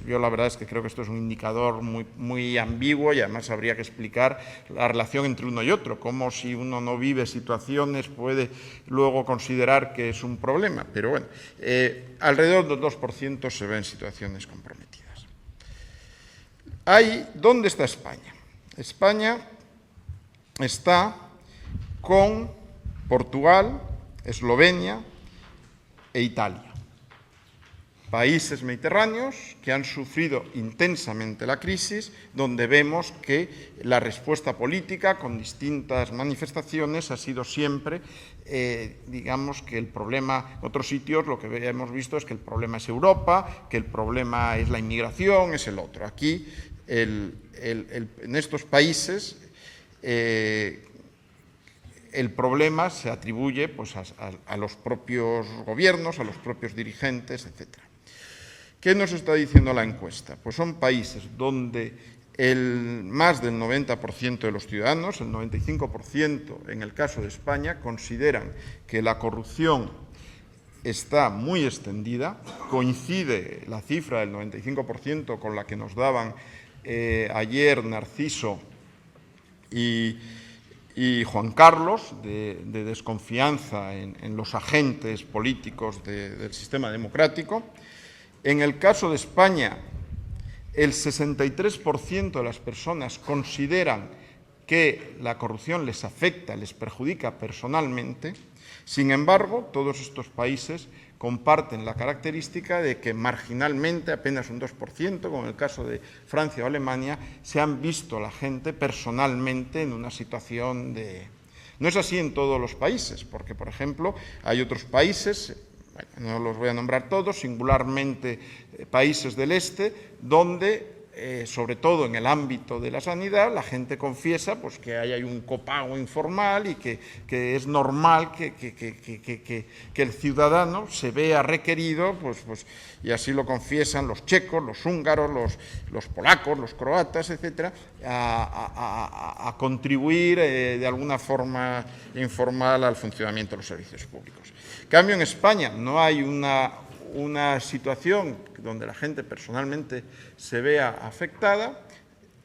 yo la verdad es que creo que esto es un indicador muy ambiguo, y además habría que explicar la relación entre uno y otro, como si uno no vive situaciones puede luego considerar que es un problema, pero bueno, alrededor del 2% se ven situaciones comprometidas. ¿Dónde está España? España está con Portugal, Eslovenia e Italia. Países mediterráneos que han sufrido intensamente la crisis, donde vemos que la respuesta política con distintas manifestaciones ha sido siempre, digamos que el problema, en otros sitios lo que hemos visto es que el problema es Europa, que el problema es la inmigración, es el otro. Aquí, en estos países, el problema se atribuye pues, a los propios gobiernos, a los propios dirigentes, etc. ¿Qué nos está diciendo la encuesta? Pues son países donde Más del 90% de los ciudadanos, el 95% en el caso de España, consideran que la corrupción está muy extendida. Coincide la cifra del 95% con la que nos daban ayer Narciso y Juan Carlos, de desconfianza en los agentes políticos del sistema democrático. En el caso de España, el 63% de las personas consideran que la corrupción les afecta, les perjudica personalmente. Sin embargo, todos estos países comparten la característica de que marginalmente, apenas un 2%, como en el caso de Francia o Alemania, se han visto a la gente personalmente en una situación de... No es así en todos los países, porque, por ejemplo, hay otros países, bueno, no los voy a nombrar todos, singularmente países del este, donde, sobre todo en el ámbito de la sanidad, la gente confiesa pues, que hay un copago informal y que es normal que el ciudadano se vea requerido, pues, y así lo confiesan los checos, los húngaros, los polacos, los croatas, etcétera, a contribuir de alguna forma informal al funcionamiento de los servicios públicos. En cambio, en España no hay una situación donde la gente personalmente se vea afectada.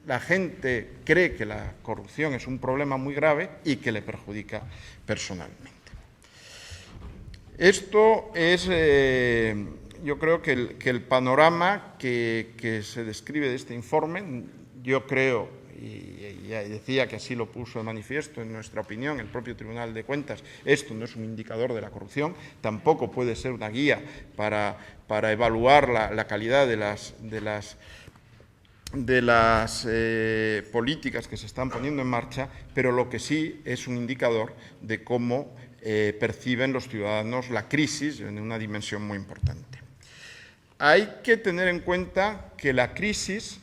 La gente cree que la corrupción es un problema muy grave y que le perjudica personalmente. Esto es, yo creo que el panorama que se describe de este informe, yo creo, y ya decía que así lo puso de manifiesto, en nuestra opinión, el propio Tribunal de Cuentas, esto no es un indicador de la corrupción, tampoco puede ser una guía para evaluar la calidad de las políticas que se están poniendo en marcha, pero lo que sí es un indicador de cómo perciben los ciudadanos la crisis en una dimensión muy importante. Hay que tener en cuenta que la crisis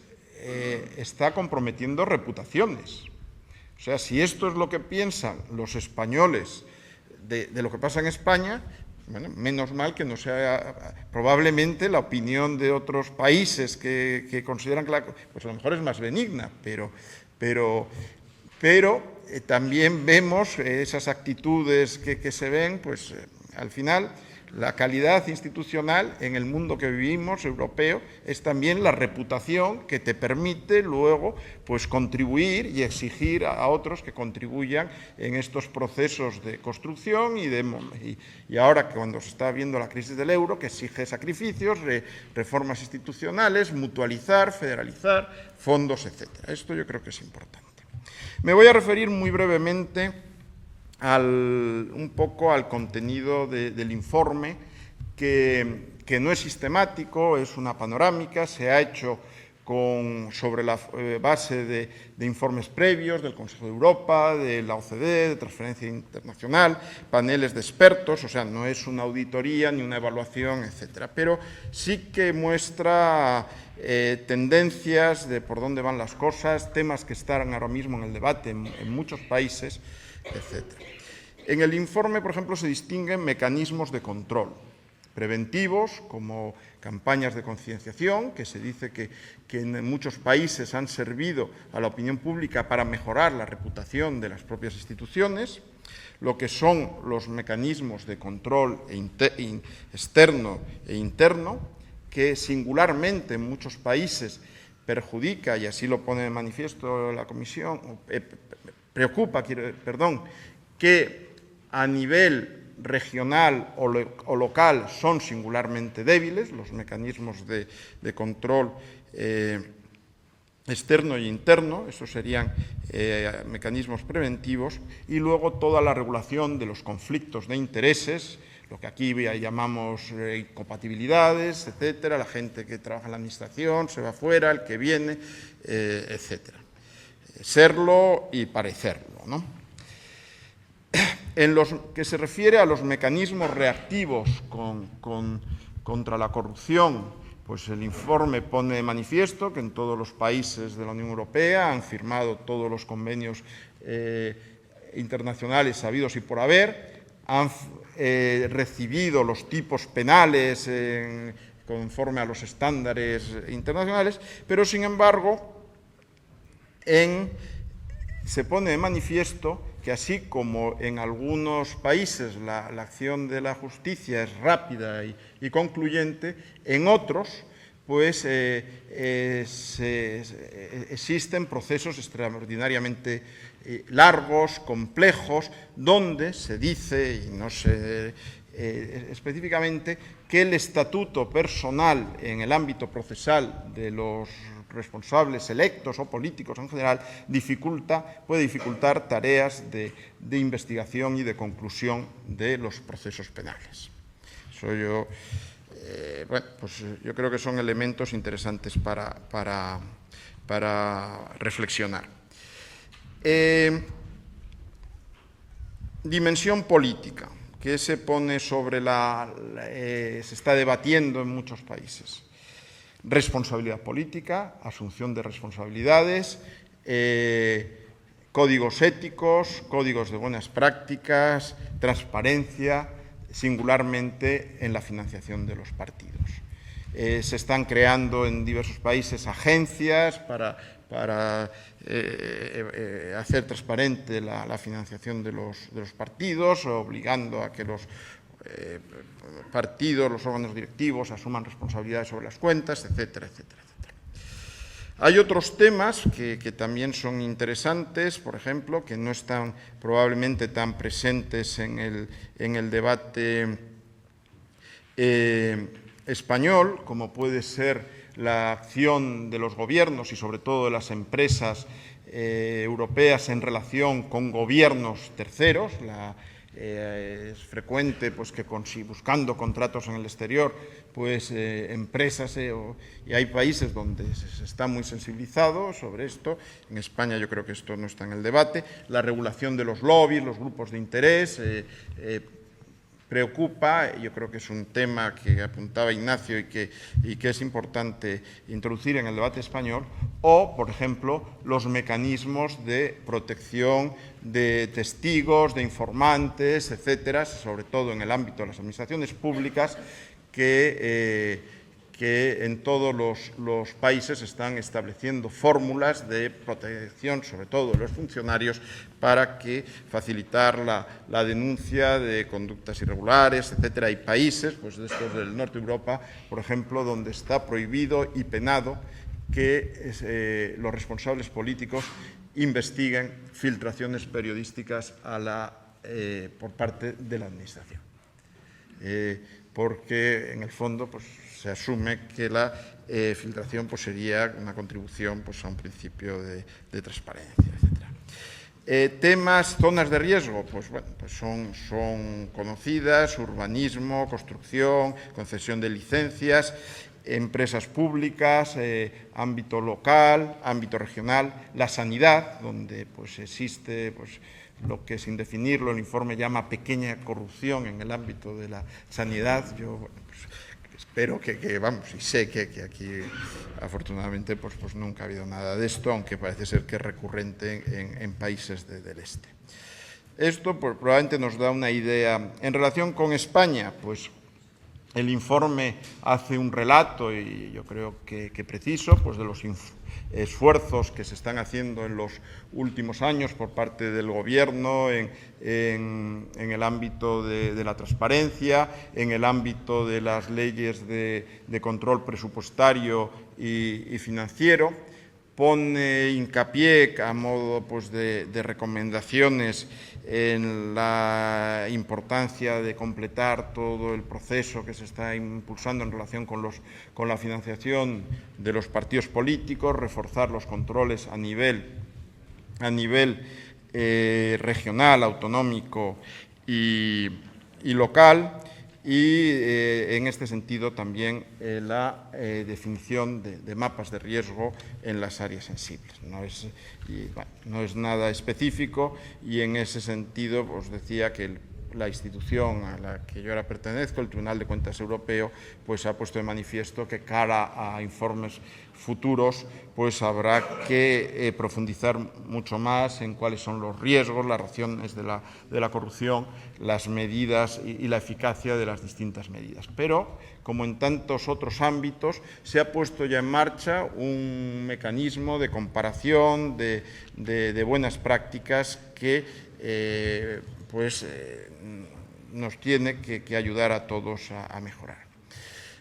está comprometiendo reputaciones. O sea, si esto es lo que piensan los españoles de lo que pasa en España, bueno, menos mal que no sea probablemente la opinión de otros países que consideran que pues a lo mejor es más benigna, pero también vemos esas actitudes que se ven, pues al final la calidad institucional en el mundo que vivimos, europeo, es también la reputación que te permite luego pues, contribuir y exigir a otros que contribuyan en estos procesos de construcción y ahora que cuando se está viendo la crisis del euro, que exige sacrificios, reformas institucionales, mutualizar, federalizar, fondos, etc. Esto yo creo que es importante. Me voy a referir muy brevemente un poco al contenido del informe, que no es sistemático, es una panorámica, se ha hecho sobre la base de informes previos del Consejo de Europa, de la OCDE, de Transferencia Internacional, paneles de expertos, o sea, no es una auditoría ni una evaluación, etcétera, pero sí que muestra tendencias de por dónde van las cosas, temas que están ahora mismo en el debate en muchos países, etc. En el informe, por ejemplo, se distinguen mecanismos de control preventivos, como campañas de concienciación, que se dice que en muchos países han servido a la opinión pública para mejorar la reputación de las propias instituciones, lo que son los mecanismos de control externo e interno, que singularmente en muchos países perjudica, y así lo pone de manifiesto la Comisión, preocupa, que a nivel regional o local son singularmente débiles los mecanismos de control externo e interno, esos serían mecanismos preventivos, y luego toda la regulación de los conflictos de intereses, lo que aquí llamamos incompatibilidades, etcétera, la gente que trabaja en la administración, se va fuera, el que viene, etcétera. Serlo y parecerlo, ¿no? En lo que se refiere a los mecanismos reactivos contra la corrupción, pues el informe pone de manifiesto que en todos los países de la Unión Europea han firmado todos los convenios internacionales habidos y por haber, han recibido los tipos penales conforme a los estándares internacionales, pero sin embargo se pone de manifiesto que así como en algunos países la acción de la justicia es rápida y concluyente, en otros pues existen procesos extraordinariamente largos, complejos, donde se dice, y no sé específicamente, que el estatuto personal en el ámbito procesal de los responsables electos o políticos en general puede dificultar tareas de investigación y de conclusión de los procesos penales. Eso yo creo que son elementos interesantes para reflexionar. Dimensión política, que se pone sobre se está debatiendo en muchos países. Responsabilidad política, asunción de responsabilidades, códigos éticos, códigos de buenas prácticas, transparencia, singularmente en la financiación de los partidos. Se están creando en diversos países agencias para hacer transparente la financiación de los partidos, obligando a que los partidos, los órganos directivos asuman responsabilidades sobre las cuentas, etcétera, etcétera, etcétera. Hay otros temas que también son interesantes, por ejemplo, que no están probablemente tan presentes en el debate español, como puede ser la acción de los gobiernos y sobre todo de las empresas europeas en relación con gobiernos terceros. Es frecuente pues, que buscando contratos en el exterior, pues empresas y hay países donde se está muy sensibilizado sobre esto. En España yo creo que esto no está en el debate. La regulación de los lobbies, los grupos de interés, preocupa. Yo creo que es un tema que apuntaba Ignacio y que es importante introducir en el debate español, o, por ejemplo, los mecanismos de protección de testigos, de informantes, etcétera, sobre todo en el ámbito de las administraciones públicas, que en todos los países están estableciendo fórmulas de protección, sobre todo de los funcionarios, para facilitar la denuncia de conductas irregulares, etcétera. Hay países, pues de estos del norte de Europa, por ejemplo, donde está prohibido y penado que los responsables políticos investiguen filtraciones periodísticas por parte de la Administración. Porque, en el fondo, pues, se asume que la filtración pues, sería una contribución pues, a un principio de transparencia, etc. Zonas de riesgo, pues, bueno, pues son conocidas: urbanismo, construcción, concesión de licencias, empresas públicas, ámbito local, ámbito regional, la sanidad, donde pues, existe pues, lo que sin definirlo el informe llama pequeña corrupción en el ámbito de la sanidad. Yo bueno, pues, espero vamos, y sé que aquí afortunadamente pues nunca ha habido nada de esto, aunque parece ser que es recurrente en países del este. Esto pues, probablemente nos da una idea. En relación con España, pues el informe hace un relato, y yo creo que preciso, pues de los esfuerzos que se están haciendo en los últimos años por parte del Gobierno en el ámbito de la transparencia, en el ámbito de las leyes de control presupuestario y financiero. Pone hincapié a modo pues, de recomendaciones en la importancia de completar todo el proceso que se está impulsando en relación con la financiación de los partidos políticos, reforzar los controles a nivel regional, autonómico y local. Y en este sentido también la definición de mapas de riesgo en las áreas sensibles. No es nada específico, y en ese sentido os decía que la institución a la que yo ahora pertenezco, el Tribunal de Cuentas Europeo, pues ha puesto de manifiesto que cara a informes futuros pues habrá que profundizar mucho más en cuáles son los riesgos, las razones de la corrupción, las medidas y la eficacia de las distintas medidas. Pero, como en tantos otros ámbitos, se ha puesto ya en marcha un mecanismo de comparación de buenas prácticas que nos tiene que ayudar a todos a mejorar.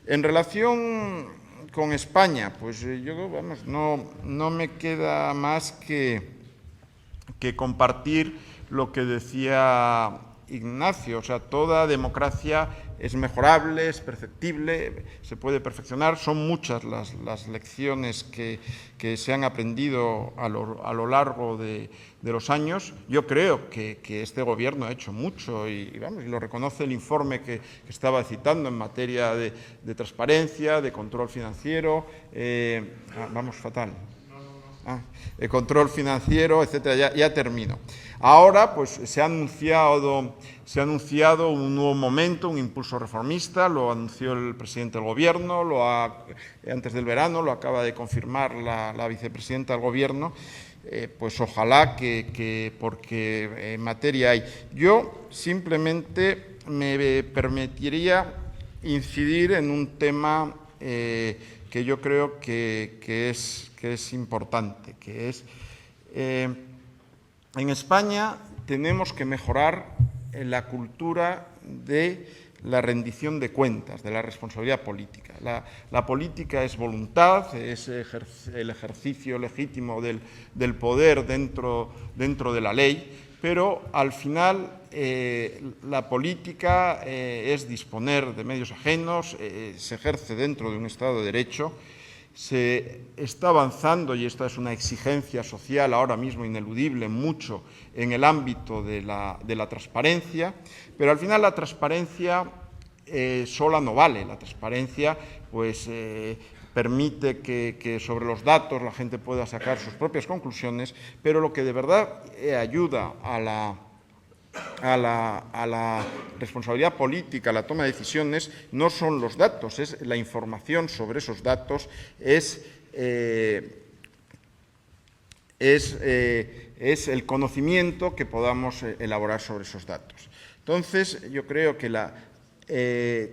En relación con España, pues yo, vamos, no me queda más que compartir lo que decía Ignacio. O sea, toda democracia es mejorable, es perfectible, se puede perfeccionar. Son muchas las lecciones que se han aprendido a lo largo de los años. Yo creo que este Gobierno ha hecho mucho y lo reconoce el informe que estaba citando en materia de transparencia, de control financiero. Control financiero, etcétera. Ya termino. Ahora, pues se ha anunciado un nuevo momento, un impulso reformista. Lo anunció el presidente del Gobierno, antes del verano, lo acaba de confirmar la vicepresidenta del Gobierno. Pues ojalá porque en materia hay. Yo simplemente me permitiría incidir en un tema que yo creo que es importante, que es en España tenemos que mejorar la cultura de la rendición de cuentas, de la responsabilidad política. La política es voluntad, es el ejercicio legítimo del poder dentro de la ley, pero al final la política es disponer de medios ajenos, se ejerce dentro de un Estado de Derecho. Se está avanzando, y esta es una exigencia social ahora mismo ineludible, mucho en el ámbito de la transparencia, pero al final la transparencia sola no vale. La transparencia pues, permite que sobre los datos la gente pueda sacar sus propias conclusiones, pero lo que de verdad ayuda a la responsabilidad política, a la toma de decisiones, no son los datos, es la información sobre esos datos, es el conocimiento que podamos elaborar sobre esos datos. Entonces, yo creo que la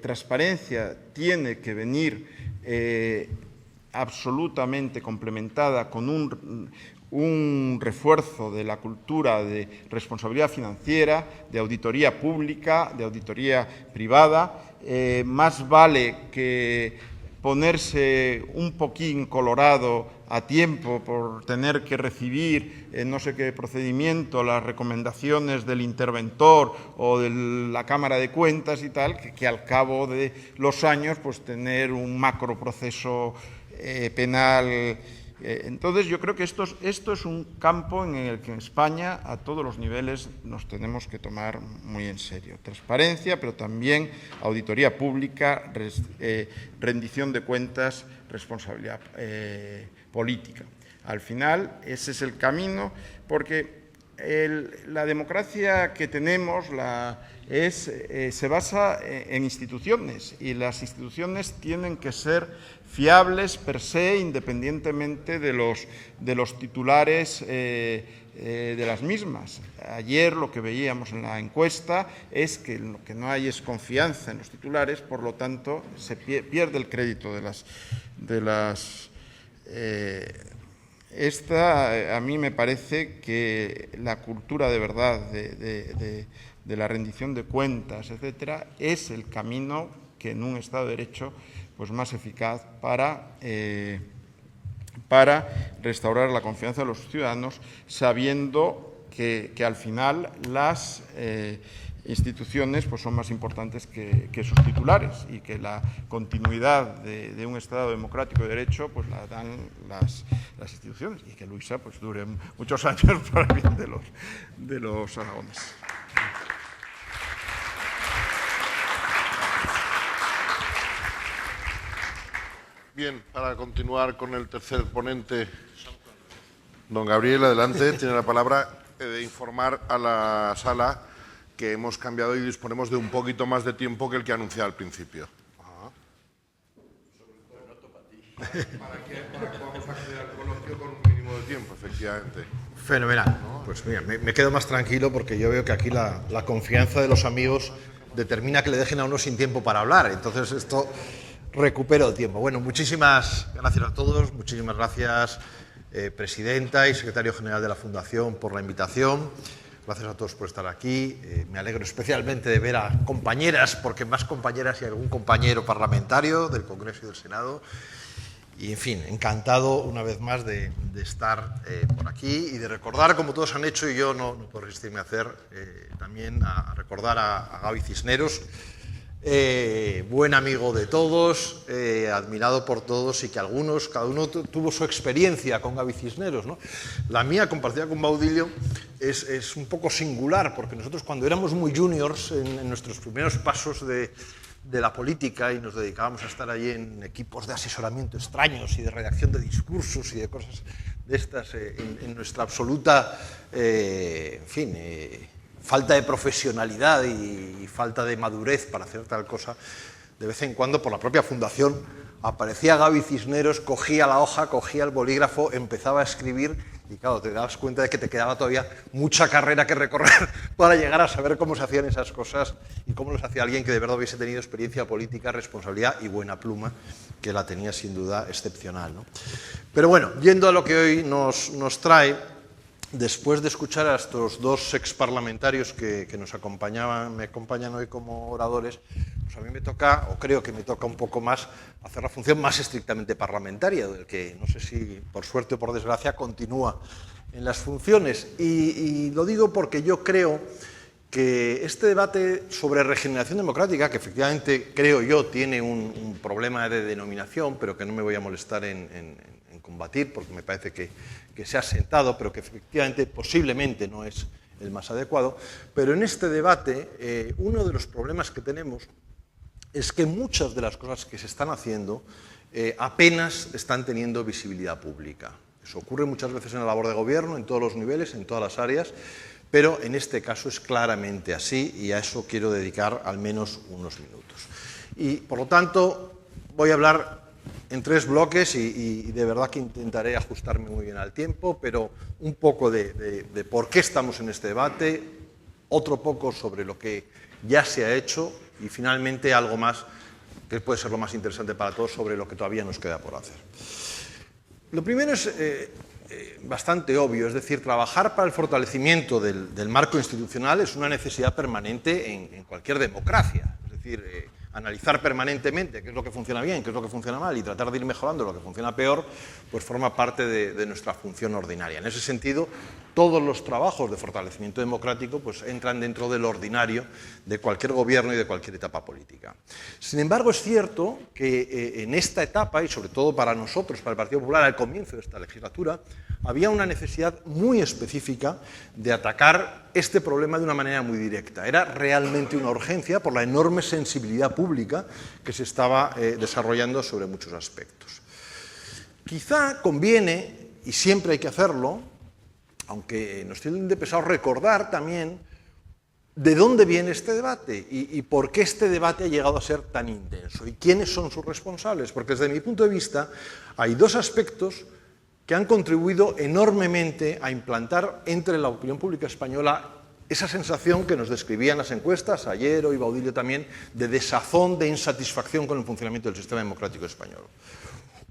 transparencia tiene que venir absolutamente complementada con un refuerzo de la cultura de responsabilidad financiera, de auditoría pública, de auditoría privada. Más vale que ponerse un poquín colorado a tiempo por tener que recibir en no sé qué procedimiento las recomendaciones del interventor o de la Cámara de Cuentas y tal, que al cabo de los años pues tener un macroproceso penal. Entonces, yo creo que esto es un campo en el que en España, a todos los niveles, nos tenemos que tomar muy en serio. Transparencia, pero también auditoría pública, rendición de cuentas, responsabilidad política. Al final, ese es el camino, porque la democracia que tenemos se basa en instituciones, y las instituciones tienen que ser fiables per se, independientemente de los titulares de las mismas. Ayer lo que veíamos en la encuesta es que lo que no hay es confianza en los titulares, por lo tanto se pierde el crédito de las a mí me parece que la cultura de verdad de la rendición de cuentas, etcétera, es el camino que en un Estado de Derecho pues más eficaz para restaurar la confianza de los ciudadanos, sabiendo que al final las instituciones pues son más importantes que sus titulares, y que la continuidad de un Estado democrático de derecho pues la dan las instituciones, y que Luisa pues dure muchos años para el bien de los aragoneses. Bien, para continuar con el tercer ponente, don Gabriel, adelante, tiene la palabra, de informar a la sala que hemos cambiado y disponemos de un poquito más de tiempo que el que anunciaba al principio. Para que podamos acceder al coloquio con un mínimo de tiempo, efectivamente. Fenomenal. Pues mira, me quedo más tranquilo porque yo veo que aquí la confianza de los amigos determina que le dejen a uno sin tiempo para hablar. Entonces esto recupero el tiempo. Bueno, muchísimas gracias a todos, muchísimas gracias Presidenta y Secretario General de la Fundación por la invitación. Gracias a todos por estar aquí. Me alegro especialmente de ver a compañeras, porque más compañeras y algún compañero parlamentario del Congreso y del Senado. Y, en fin, encantado una vez más de estar por aquí y de recordar, como todos han hecho, y yo no puedo resistirme a hacer, también a recordar a Gaby Cisneros, buen amigo de todos, admirado por todos y que cada uno tuvo su experiencia con Gaby Cisneros, ¿no? La mía, compartida con Baudilio, es un poco singular, porque nosotros cuando éramos muy juniors, en nuestros primeros pasos de la política y nos dedicábamos a estar allí en equipos de asesoramiento extraños y de redacción de discursos y de cosas de estas, en nuestra absoluta, falta de profesionalidad y falta de madurez para hacer tal cosa, de vez en cuando por la propia Fundación aparecía Gaby Cisneros, cogía la hoja, cogía el bolígrafo, empezaba a escribir y claro, te dabas cuenta de que te quedaba todavía mucha carrera que recorrer para llegar a saber cómo se hacían esas cosas y cómo los hacía alguien que de verdad hubiese tenido experiencia política, responsabilidad y buena pluma, que la tenía sin duda excepcional, ¿no? Pero bueno, yendo a lo que hoy nos trae, después de escuchar a estos dos exparlamentarios que me acompañan hoy como oradores, pues a mí me toca, o creo que me toca un poco más, hacer la función más estrictamente parlamentaria, del que no sé si por suerte o por desgracia continúa en las funciones. Y lo digo porque yo creo que este debate sobre regeneración democrática, que efectivamente creo yo tiene un problema de denominación, pero que no me voy a molestar en combatir, porque me parece que se ha sentado, pero que efectivamente posiblemente no es el más adecuado. Pero en este debate, uno de los problemas que tenemos es que muchas de las cosas que se están haciendo apenas están teniendo visibilidad pública. Eso ocurre muchas veces en la labor de gobierno, en todos los niveles, en todas las áreas, pero en este caso es claramente así y a eso quiero dedicar al menos unos minutos. Y, por lo tanto, voy a hablar en tres bloques y de verdad que intentaré ajustarme muy bien al tiempo, pero un poco de por qué estamos en este debate, otro poco sobre lo que ya se ha hecho y finalmente algo más que puede ser lo más interesante para todos sobre lo que todavía nos queda por hacer. Lo primero es bastante obvio, es decir, trabajar para el fortalecimiento del marco institucional es una necesidad permanente en cualquier democracia, es decir, analizar permanentemente qué es lo que funciona bien, qué es lo que funciona mal y tratar de ir mejorando lo que funciona peor, pues forma parte de nuestra función ordinaria. En ese sentido, todos los trabajos de fortalecimiento democrático pues, entran dentro del ordinario de cualquier gobierno y de cualquier etapa política. Sin embargo, es cierto que en esta etapa, y sobre todo para nosotros, para el Partido Popular, al comienzo de esta legislatura, había una necesidad muy específica de atacar este problema de una manera muy directa. Era realmente una urgencia por la enorme sensibilidad pública que se estaba desarrollando sobre muchos aspectos. Quizá conviene, y siempre hay que hacerlo, aunque nos tiene de pesado recordar también de dónde viene este debate y por qué este debate ha llegado a ser tan intenso y quiénes son sus responsables, porque desde mi punto de vista hay dos aspectos que han contribuido enormemente a implantar entre la opinión pública española esa sensación que nos describían las encuestas, ayer, hoy Baudilio también, de desazón, de insatisfacción con el funcionamiento del sistema democrático español.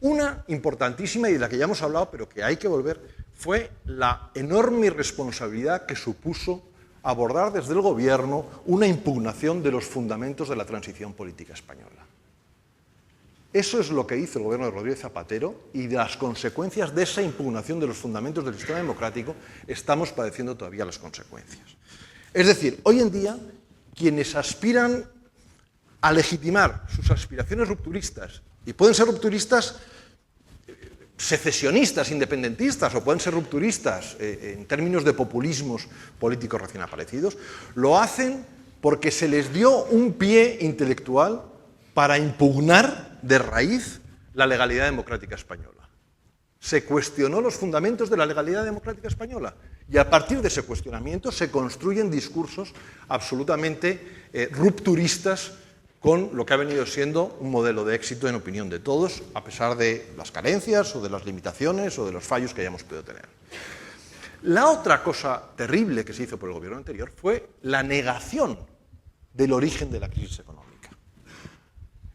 Una importantísima y de la que ya hemos hablado, pero que hay que volver, fue la enorme irresponsabilidad que supuso abordar desde el gobierno una impugnación de los fundamentos de la transición política española. Eso es lo que hizo el gobierno de Rodríguez Zapatero y de las consecuencias de esa impugnación de los fundamentos del sistema democrático estamos padeciendo todavía las consecuencias. Es decir, hoy en día quienes aspiran a legitimar sus aspiraciones rupturistas, y pueden ser rupturistas secesionistas, independentistas, o pueden ser rupturistas en términos de populismos políticos recién aparecidos, lo hacen porque se les dio un pie intelectual para impugnar de raíz la legalidad democrática española. Se cuestionó los fundamentos de la legalidad democrática española Y a partir de ese cuestionamiento se construyen discursos absolutamente rupturistas con lo que ha venido siendo un modelo de éxito en opinión de todos, a pesar de las carencias o de las limitaciones o de los fallos que hayamos podido tener. La otra cosa terrible que se hizo por el gobierno anterior fue la negación del origen de la crisis económica.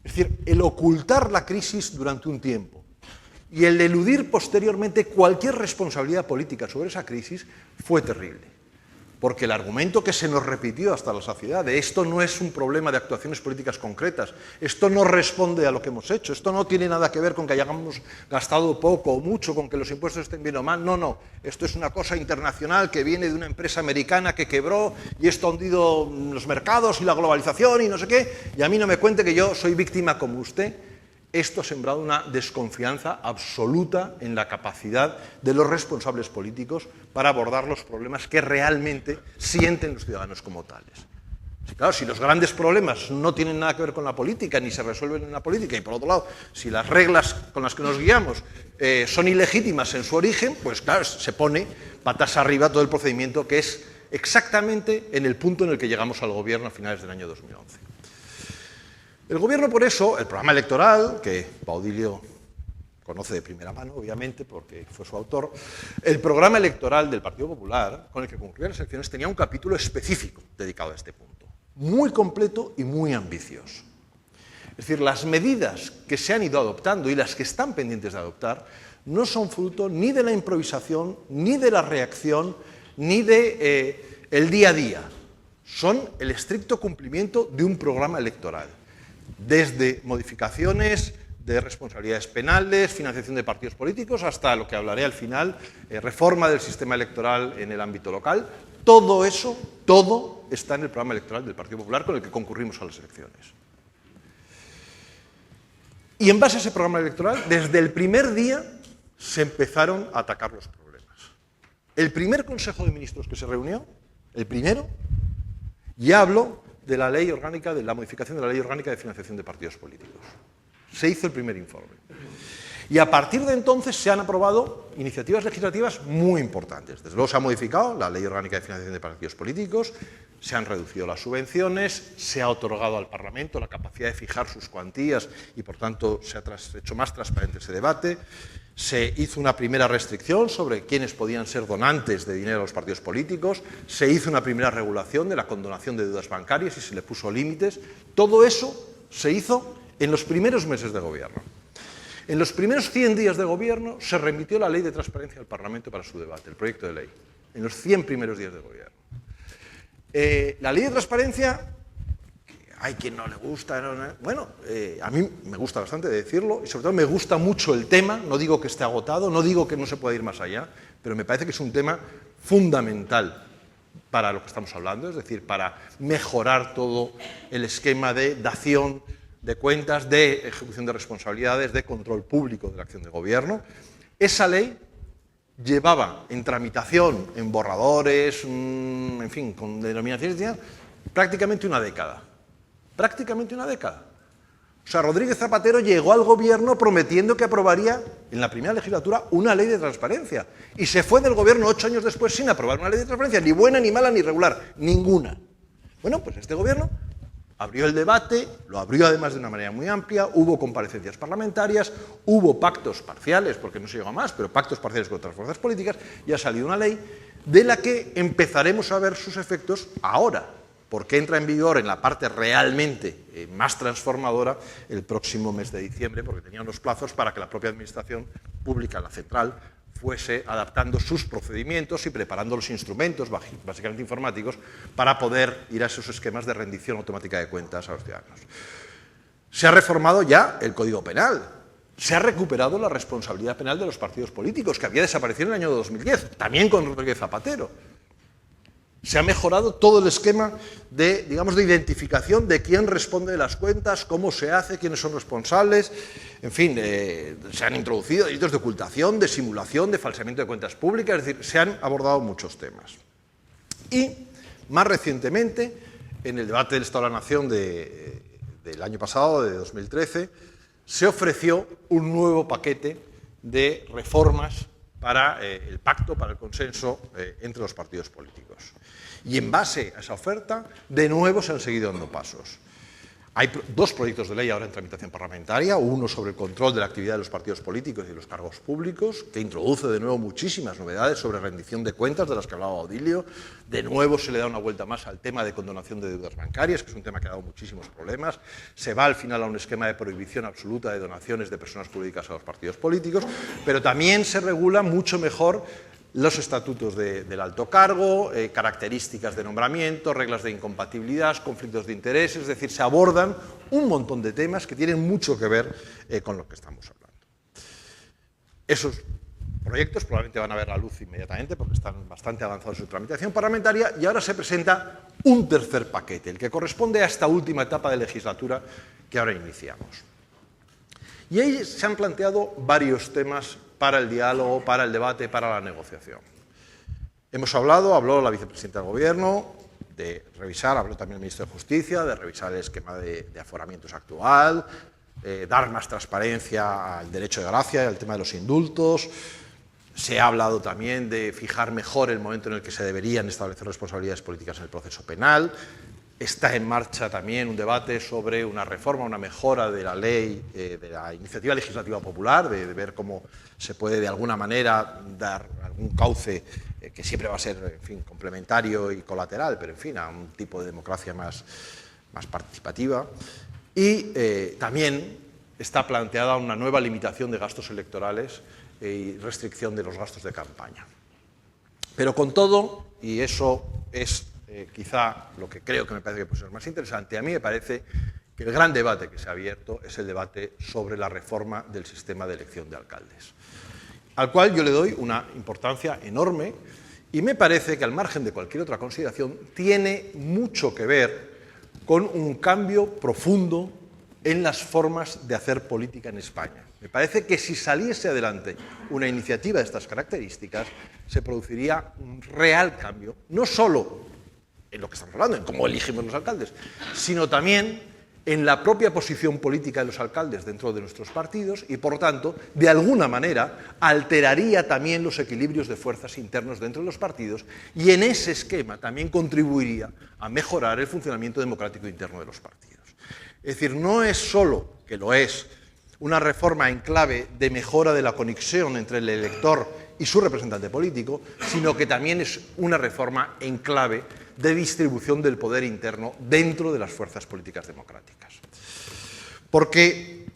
Es decir, el ocultar la crisis durante un tiempo y el eludir posteriormente cualquier responsabilidad política sobre esa crisis fue terrible. Porque el argumento que se nos repitió hasta la saciedad de esto no es un problema de actuaciones políticas concretas, esto no responde a lo que hemos hecho, esto no tiene nada que ver con que hayamos gastado poco o mucho, con que los impuestos estén bien o mal, no, esto es una cosa internacional que viene de una empresa americana que quebró y esto ha hundido los mercados y la globalización y no sé qué, y a mí no me cuente que yo soy víctima como usted. Esto ha sembrado una desconfianza absoluta en la capacidad de los responsables políticos para abordar los problemas que realmente sienten los ciudadanos como tales. Claro, si los grandes problemas no tienen nada que ver con la política, ni se resuelven en la política, y por otro lado, si las reglas con las que nos guiamos son ilegítimas en su origen, pues claro, se pone patas arriba todo el procedimiento, que es exactamente en el punto en el que llegamos al gobierno a finales del año 2011. El gobierno, por eso, el programa electoral, que Baudilio conoce de primera mano, obviamente, porque fue su autor, el programa electoral del Partido Popular, con el que concluían las elecciones, tenía un capítulo específico dedicado a este punto, muy completo y muy ambicioso. Es decir, las medidas que se han ido adoptando y las que están pendientes de adoptar no son fruto ni de la improvisación, ni de la reacción, ni de el día a día. Son el estricto cumplimiento de un programa electoral. Desde modificaciones de responsabilidades penales, financiación de partidos políticos, hasta lo que hablaré al final, reforma del sistema electoral en el ámbito local. Todo eso, todo está en el programa electoral del Partido Popular con el que concurrimos a las elecciones. Y en base a ese programa electoral, desde el primer día se empezaron a atacar los problemas. El primer Consejo de Ministros que se reunió, el primero, ya habló de la ley orgánica, de la modificación de la ley orgánica de financiación de partidos políticos. Se hizo el primer informe. Y a partir de entonces se han aprobado iniciativas legislativas muy importantes. Desde luego se ha modificado la ley orgánica de financiación de partidos políticos, se han reducido las subvenciones, se ha otorgado al Parlamento la capacidad de fijar sus cuantías y, por tanto, se ha hecho más transparente ese debate. Se hizo una primera restricción sobre quiénes podían ser donantes de dinero a los partidos políticos, se hizo una primera regulación de la condonación de deudas bancarias y se le puso límites. Todo eso se hizo en los primeros meses de gobierno. En los primeros 100 días de gobierno se remitió la ley de transparencia al Parlamento para su debate, el proyecto de ley, en los 100 primeros días de gobierno. La ley de transparencia, hay quien no le gusta, bueno, a mí me gusta bastante decirlo y sobre todo me gusta mucho el tema, no digo que esté agotado, no digo que no se pueda ir más allá, pero me parece que es un tema fundamental para lo que estamos hablando, es decir, para mejorar todo el esquema de dación de cuentas, de ejecución de responsabilidades, de control público de la acción de gobierno. Esa ley llevaba en tramitación, en borradores, en fin, con denominaciones, prácticamente una década. Prácticamente una década. O sea, Rodríguez Zapatero llegó al gobierno prometiendo que aprobaría en la primera legislatura una ley de transparencia. Y se fue del gobierno 8 años después sin aprobar una ley de transparencia, ni buena, ni mala, ni regular, ninguna. Bueno, pues este gobierno abrió el debate, lo abrió además de una manera muy amplia, hubo comparecencias parlamentarias, hubo pactos parciales, porque no se llegó a más, pero pactos parciales con otras fuerzas políticas, y ha salido una ley de la que empezaremos a ver sus efectos ahora, porque entra en vigor en la parte realmente más transformadora el próximo mes de diciembre, porque tenían los plazos para que la propia Administración Pública, la central, fuese adaptando sus procedimientos y preparando los instrumentos, básicamente informáticos, para poder ir a esos esquemas de rendición automática de cuentas a los ciudadanos. Se ha reformado ya el Código Penal, se ha recuperado la responsabilidad penal de los partidos políticos, que había desaparecido en el año 2010, también con Rodríguez Zapatero. Se ha mejorado todo el esquema de, digamos, de identificación de quién responde de las cuentas, cómo se hace, quiénes son responsables. En fin, se han introducido delitos de ocultación, de simulación, de falseamiento de cuentas públicas. Es decir, se han abordado muchos temas. Y, más recientemente, en el debate del Estado de la Nación del año pasado, de 2013, se ofreció un nuevo paquete de reformas para el pacto, para el consenso entre los partidos políticos. Y en base a esa oferta, de nuevo se han seguido dando pasos. Hay dos proyectos de ley ahora en tramitación parlamentaria, uno sobre el control de la actividad de los partidos políticos y de los cargos públicos, que introduce de nuevo muchísimas novedades sobre rendición de cuentas, de las que hablaba Baudilio. De nuevo se le da una vuelta más al tema de condonación de deudas bancarias, que es un tema que ha dado muchísimos problemas. Se va al final a un esquema de prohibición absoluta de donaciones de personas jurídicas a los partidos políticos, pero también se regula mucho mejor los estatutos del alto cargo, características de nombramiento, reglas de incompatibilidad, conflictos de intereses, es decir, se abordan un montón de temas que tienen mucho que ver con lo que estamos hablando. Esos proyectos probablemente van a ver la luz inmediatamente porque están bastante avanzados en su tramitación parlamentaria y ahora se presenta un tercer paquete, el que corresponde a esta última etapa de legislatura que ahora iniciamos. Y ahí se han planteado varios temas para el diálogo, para el debate, para la negociación. Habló la vicepresidenta del Gobierno de revisar, habló también el ministro de Justicia, de revisar el esquema de aforamientos actual, dar más transparencia al derecho de gracia y al tema de los indultos. Se ha hablado también de fijar mejor el momento en el que se deberían establecer responsabilidades políticas en el proceso penal. Está en marcha también un debate sobre una reforma, una mejora de la ley de la iniciativa legislativa popular, de ver cómo se puede de alguna manera dar algún cauce que siempre va a ser, en fin, complementario y colateral, pero en fin, a un tipo de democracia más participativa. Y también está planteada una nueva limitación de gastos electorales y restricción de los gastos de campaña. Pero con todo, y eso es quizá lo que creo que me parece que puede ser más interesante, a mí me parece que el gran debate que se ha abierto es el debate sobre la reforma del sistema de elección de alcaldes, al cual yo le doy una importancia enorme y me parece que, al margen de cualquier otra consideración, tiene mucho que ver con un cambio profundo en las formas de hacer política en España. Me parece que si saliese adelante una iniciativa de estas características, se produciría un real cambio, no solo en lo que estamos hablando, en cómo elegimos los alcaldes, sino también en la propia posición política de los alcaldes dentro de nuestros partidos y, por tanto, de alguna manera alteraría también los equilibrios de fuerzas internos dentro de los partidos y en ese esquema también contribuiría a mejorar el funcionamiento democrático interno de los partidos. Es decir, no es solo, que lo es, una reforma en clave de mejora de la conexión entre el elector y su representante político, sino que también es una reforma en clave de distribución del poder interno dentro de las fuerzas políticas democráticas. Porque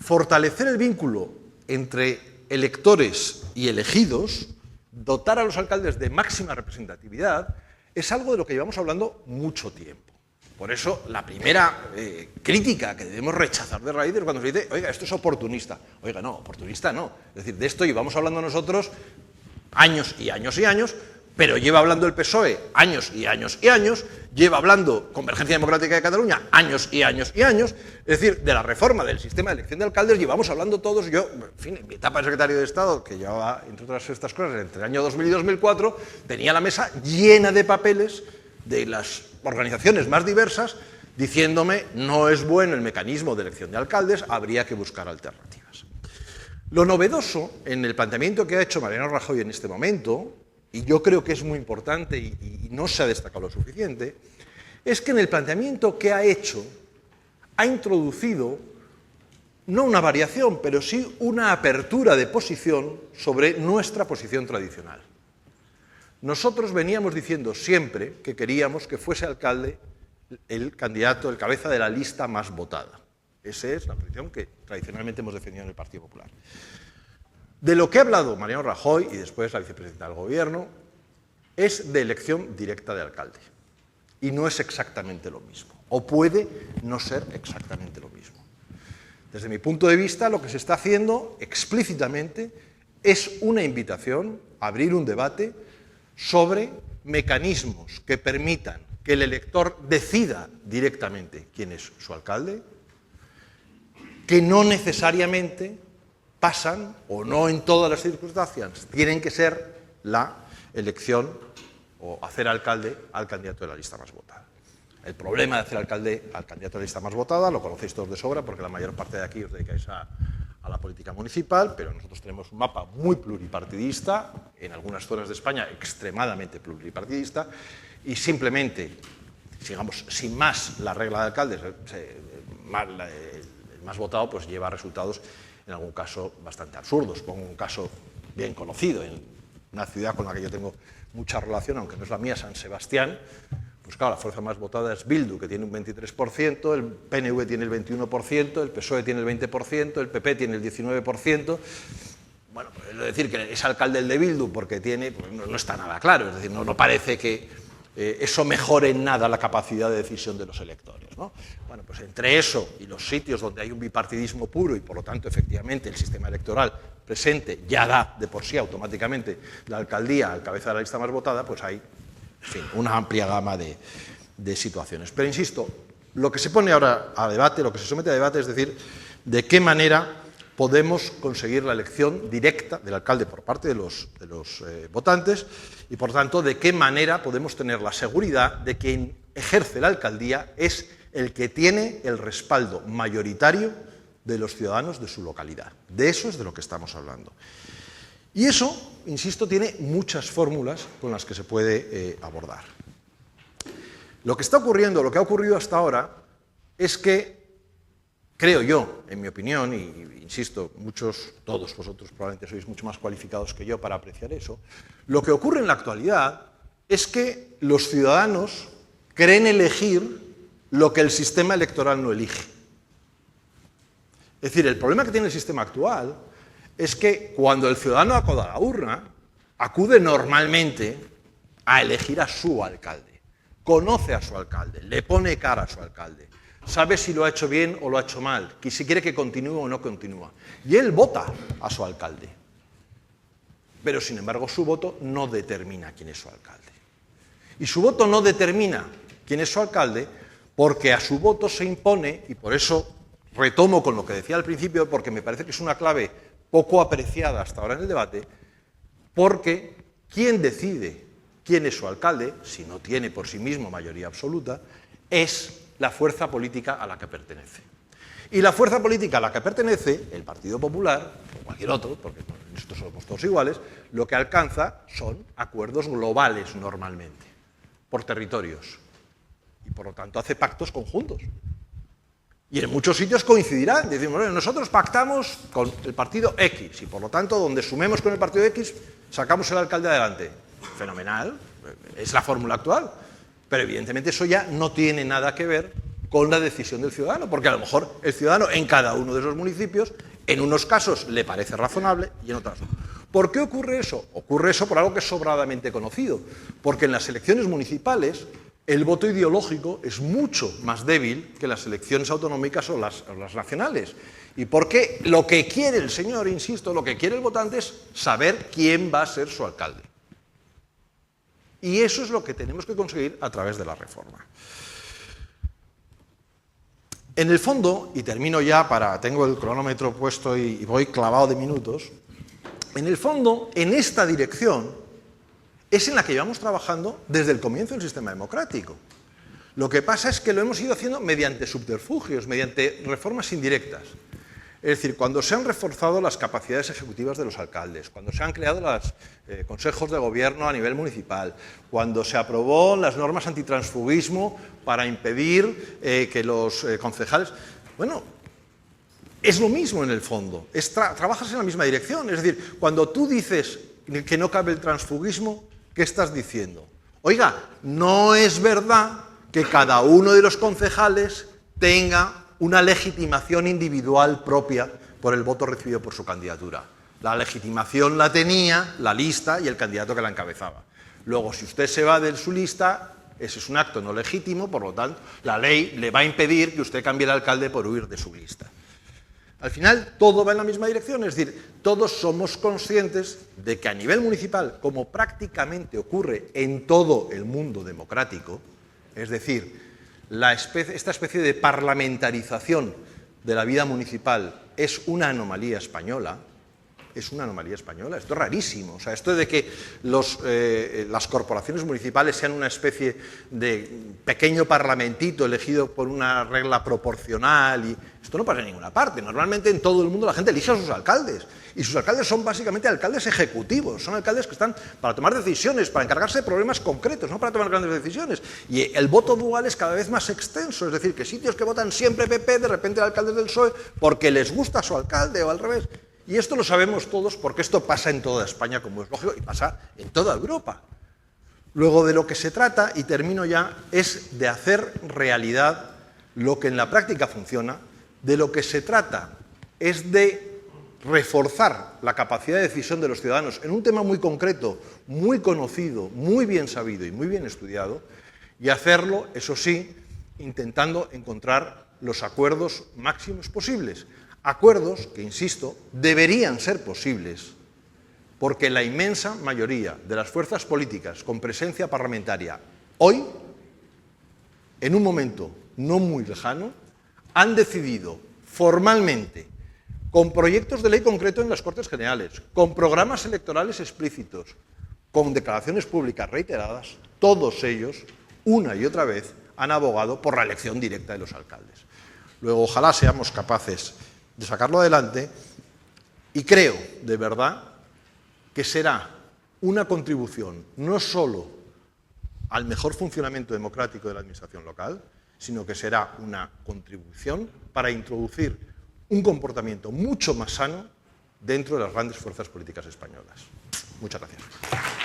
fortalecer el vínculo entre electores y elegidos, dotar a los alcaldes de máxima representatividad, es algo de lo que llevamos hablando mucho tiempo. Por eso, la primera crítica que debemos rechazar de raíz es cuando se dice, oiga, esto es oportunista. Oiga, no, oportunista no. Es decir, de esto llevamos hablando nosotros años y años y años, pero lleva hablando el PSOE años y años y años, lleva hablando Convergencia Democrática de Cataluña años y años y años. Es decir, de la reforma del sistema de elección de alcaldes llevamos hablando todos. Yo, en fin, en mi etapa de secretario de Estado, que llevaba, entre otras estas cosas, entre el año 2000 y 2004, tenía la mesa llena de papeles de las organizaciones más diversas diciéndome no es bueno el mecanismo de elección de alcaldes, habría que buscar alternativas. Lo novedoso en el planteamiento que ha hecho Mariano Rajoy en este momento, y yo creo que es muy importante y no se ha destacado lo suficiente, es que en el planteamiento que ha hecho ha introducido no una variación, pero sí una apertura de posición sobre nuestra posición tradicional. Nosotros veníamos diciendo siempre que queríamos que fuese alcalde el candidato, el cabeza de la lista más votada. Esa es la posición que tradicionalmente hemos defendido en el Partido Popular. De lo que ha hablado Mariano Rajoy y después la vicepresidenta del Gobierno es de elección directa de alcalde. Y no es exactamente lo mismo. O puede no ser exactamente lo mismo. Desde mi punto de vista, lo que se está haciendo explícitamente es una invitación a abrir un debate sobre mecanismos que permitan que el elector decida directamente quién es su alcalde, que no necesariamente pasan, o no en todas las circunstancias, tienen que ser la elección o hacer alcalde al candidato de la lista más votada. El problema de hacer alcalde al candidato de la lista más votada lo conocéis todos de sobra porque la mayor parte de aquí os dedicáis a a la política municipal, pero nosotros tenemos un mapa muy pluripartidista, en algunas zonas de España extremadamente pluripartidista, y simplemente, digamos, sin más, la regla de alcaldes, el más votado, pues lleva resultados en algún caso bastante absurdos. Pongo un caso bien conocido, en una ciudad con la que yo tengo mucha relación, aunque no es la mía, San Sebastián. Pues claro, la fuerza más votada es Bildu, que tiene un 23%, el PNV tiene el 21%, el PSOE tiene el 20%, el PP tiene el 19%. Bueno, pues es decir, que es alcalde el de Bildu porque tiene, pues no está nada claro, es decir, no parece que eso mejore en nada la capacidad de decisión de los electores, ¿no? Bueno, pues entre eso y los sitios donde hay un bipartidismo puro y por lo tanto efectivamente el sistema electoral presente ya da de por sí automáticamente la alcaldía al cabeza de la lista más votada, pues hay, en fin, una amplia gama de situaciones. Pero insisto, lo que se pone ahora a debate, lo que se somete a debate es decir, de qué manera podemos conseguir la elección directa del alcalde por parte de los votantes y, por tanto, de qué manera podemos tener la seguridad de que quien ejerce la alcaldía es el que tiene el respaldo mayoritario de los ciudadanos de su localidad. De eso es de lo que estamos hablando. Y eso, insisto, tiene muchas fórmulas con las que se puede abordar. Lo que está ocurriendo, lo que ha ocurrido hasta ahora, es que, creo yo, en mi opinión, y insisto, todos vosotros probablemente sois mucho más cualificados que yo para apreciar eso, lo que ocurre en la actualidad es que los ciudadanos creen elegir lo que el sistema electoral no elige. Es decir, el problema que tiene el sistema actual es que cuando el ciudadano acude a la urna, acude normalmente a elegir a su alcalde, conoce a su alcalde, le pone cara a su alcalde, sabe si lo ha hecho bien o lo ha hecho mal, si quiere que continúe o no continúa. Y él vota a su alcalde. Pero, sin embargo, su voto no determina quién es su alcalde. Y su voto no determina quién es su alcalde porque a su voto se impone, y por eso retomo con lo que decía al principio, porque me parece que es una clave poco apreciada hasta ahora en el debate, porque quien decide quién es su alcalde, si no tiene por sí mismo mayoría absoluta, es la fuerza política a la que pertenece. Y la fuerza política a la que pertenece, el Partido Popular, o cualquier otro, porque nosotros somos todos iguales, lo que alcanza son acuerdos globales normalmente, por territorios. Y por lo tanto hace pactos conjuntos. Y en muchos sitios coincidirán. Decimos, bueno, nosotros pactamos con el partido X y por lo tanto donde sumemos con el partido X sacamos el alcalde adelante. Fenomenal, es la fórmula actual. Pero evidentemente eso ya no tiene nada que ver con la decisión del ciudadano, porque a lo mejor el ciudadano en cada uno de esos municipios, en unos casos le parece razonable y en otros no. ¿Por qué ocurre eso? Ocurre eso por algo que es sobradamente conocido, porque en las elecciones municipales el voto ideológico es mucho más débil que las elecciones autonómicas o las nacionales. ¿Y por qué? Lo que quiere el señor, insisto, lo que quiere el votante es saber quién va a ser su alcalde. Y eso es lo que tenemos que conseguir a través de la reforma. En el fondo, y termino ya tengo el cronómetro puesto y voy clavado de minutos, en el fondo, en esta dirección, es en la que llevamos trabajando desde el comienzo del sistema democrático. Lo que pasa es que lo hemos ido haciendo mediante subterfugios, mediante reformas indirectas. Es decir, cuando se han reforzado las capacidades ejecutivas de los alcaldes, cuando se han creado los consejos de gobierno a nivel municipal, cuando se aprobó las normas antitransfugismo para impedir que los concejales... Bueno, es lo mismo en el fondo, trabajas en la misma dirección. Es decir, cuando tú dices que no cabe el transfugismo, ¿qué estás diciendo? Oiga, no es verdad que cada uno de los concejales tenga una legitimación individual propia por el voto recibido por su candidatura. La legitimación la tenía la lista y el candidato que la encabezaba. Luego, si usted se va de su lista, ese es un acto no legítimo, por lo tanto, la ley le va a impedir que usted cambie el alcalde por huir de su lista. Al final, todo va en la misma dirección, es decir, todos somos conscientes de que a nivel municipal, como prácticamente ocurre en todo el mundo democrático, es decir, esta especie de parlamentarización de la vida municipal es una anomalía española, es una anomalía española, esto es rarísimo. O sea, esto de que las corporaciones municipales sean una especie de pequeño parlamentito elegido por una regla proporcional, y esto no pasa en ninguna parte. Normalmente en todo el mundo la gente elige a sus alcaldes, y sus alcaldes son básicamente alcaldes ejecutivos, son alcaldes que están para tomar decisiones, para encargarse de problemas concretos, no para tomar grandes decisiones. Y el voto dual es cada vez más extenso, es decir, que sitios que votan siempre PP, de repente el alcalde del PSOE, porque les gusta a su alcalde, o al revés. Y esto lo sabemos todos porque esto pasa en toda España, como es lógico, y pasa en toda Europa. Luego, de lo que se trata, y termino ya, es de hacer realidad lo que en la práctica funciona. De lo que se trata es de reforzar la capacidad de decisión de los ciudadanos en un tema muy concreto, muy conocido, muy bien sabido y muy bien estudiado, y hacerlo, eso sí, intentando encontrar los acuerdos máximos posibles. Acuerdos que, insisto, deberían ser posibles porque la inmensa mayoría de las fuerzas políticas con presencia parlamentaria hoy, en un momento no muy lejano, han decidido formalmente, con proyectos de ley concreto en las Cortes Generales, con programas electorales explícitos, con declaraciones públicas reiteradas, todos ellos, una y otra vez, han abogado por la elección directa de los alcaldes. Luego, ojalá seamos capaces de sacarlo adelante, y creo, de verdad, que será una contribución no solo al mejor funcionamiento democrático de la administración local, sino que será una contribución para introducir un comportamiento mucho más sano dentro de las grandes fuerzas políticas españolas. Muchas gracias.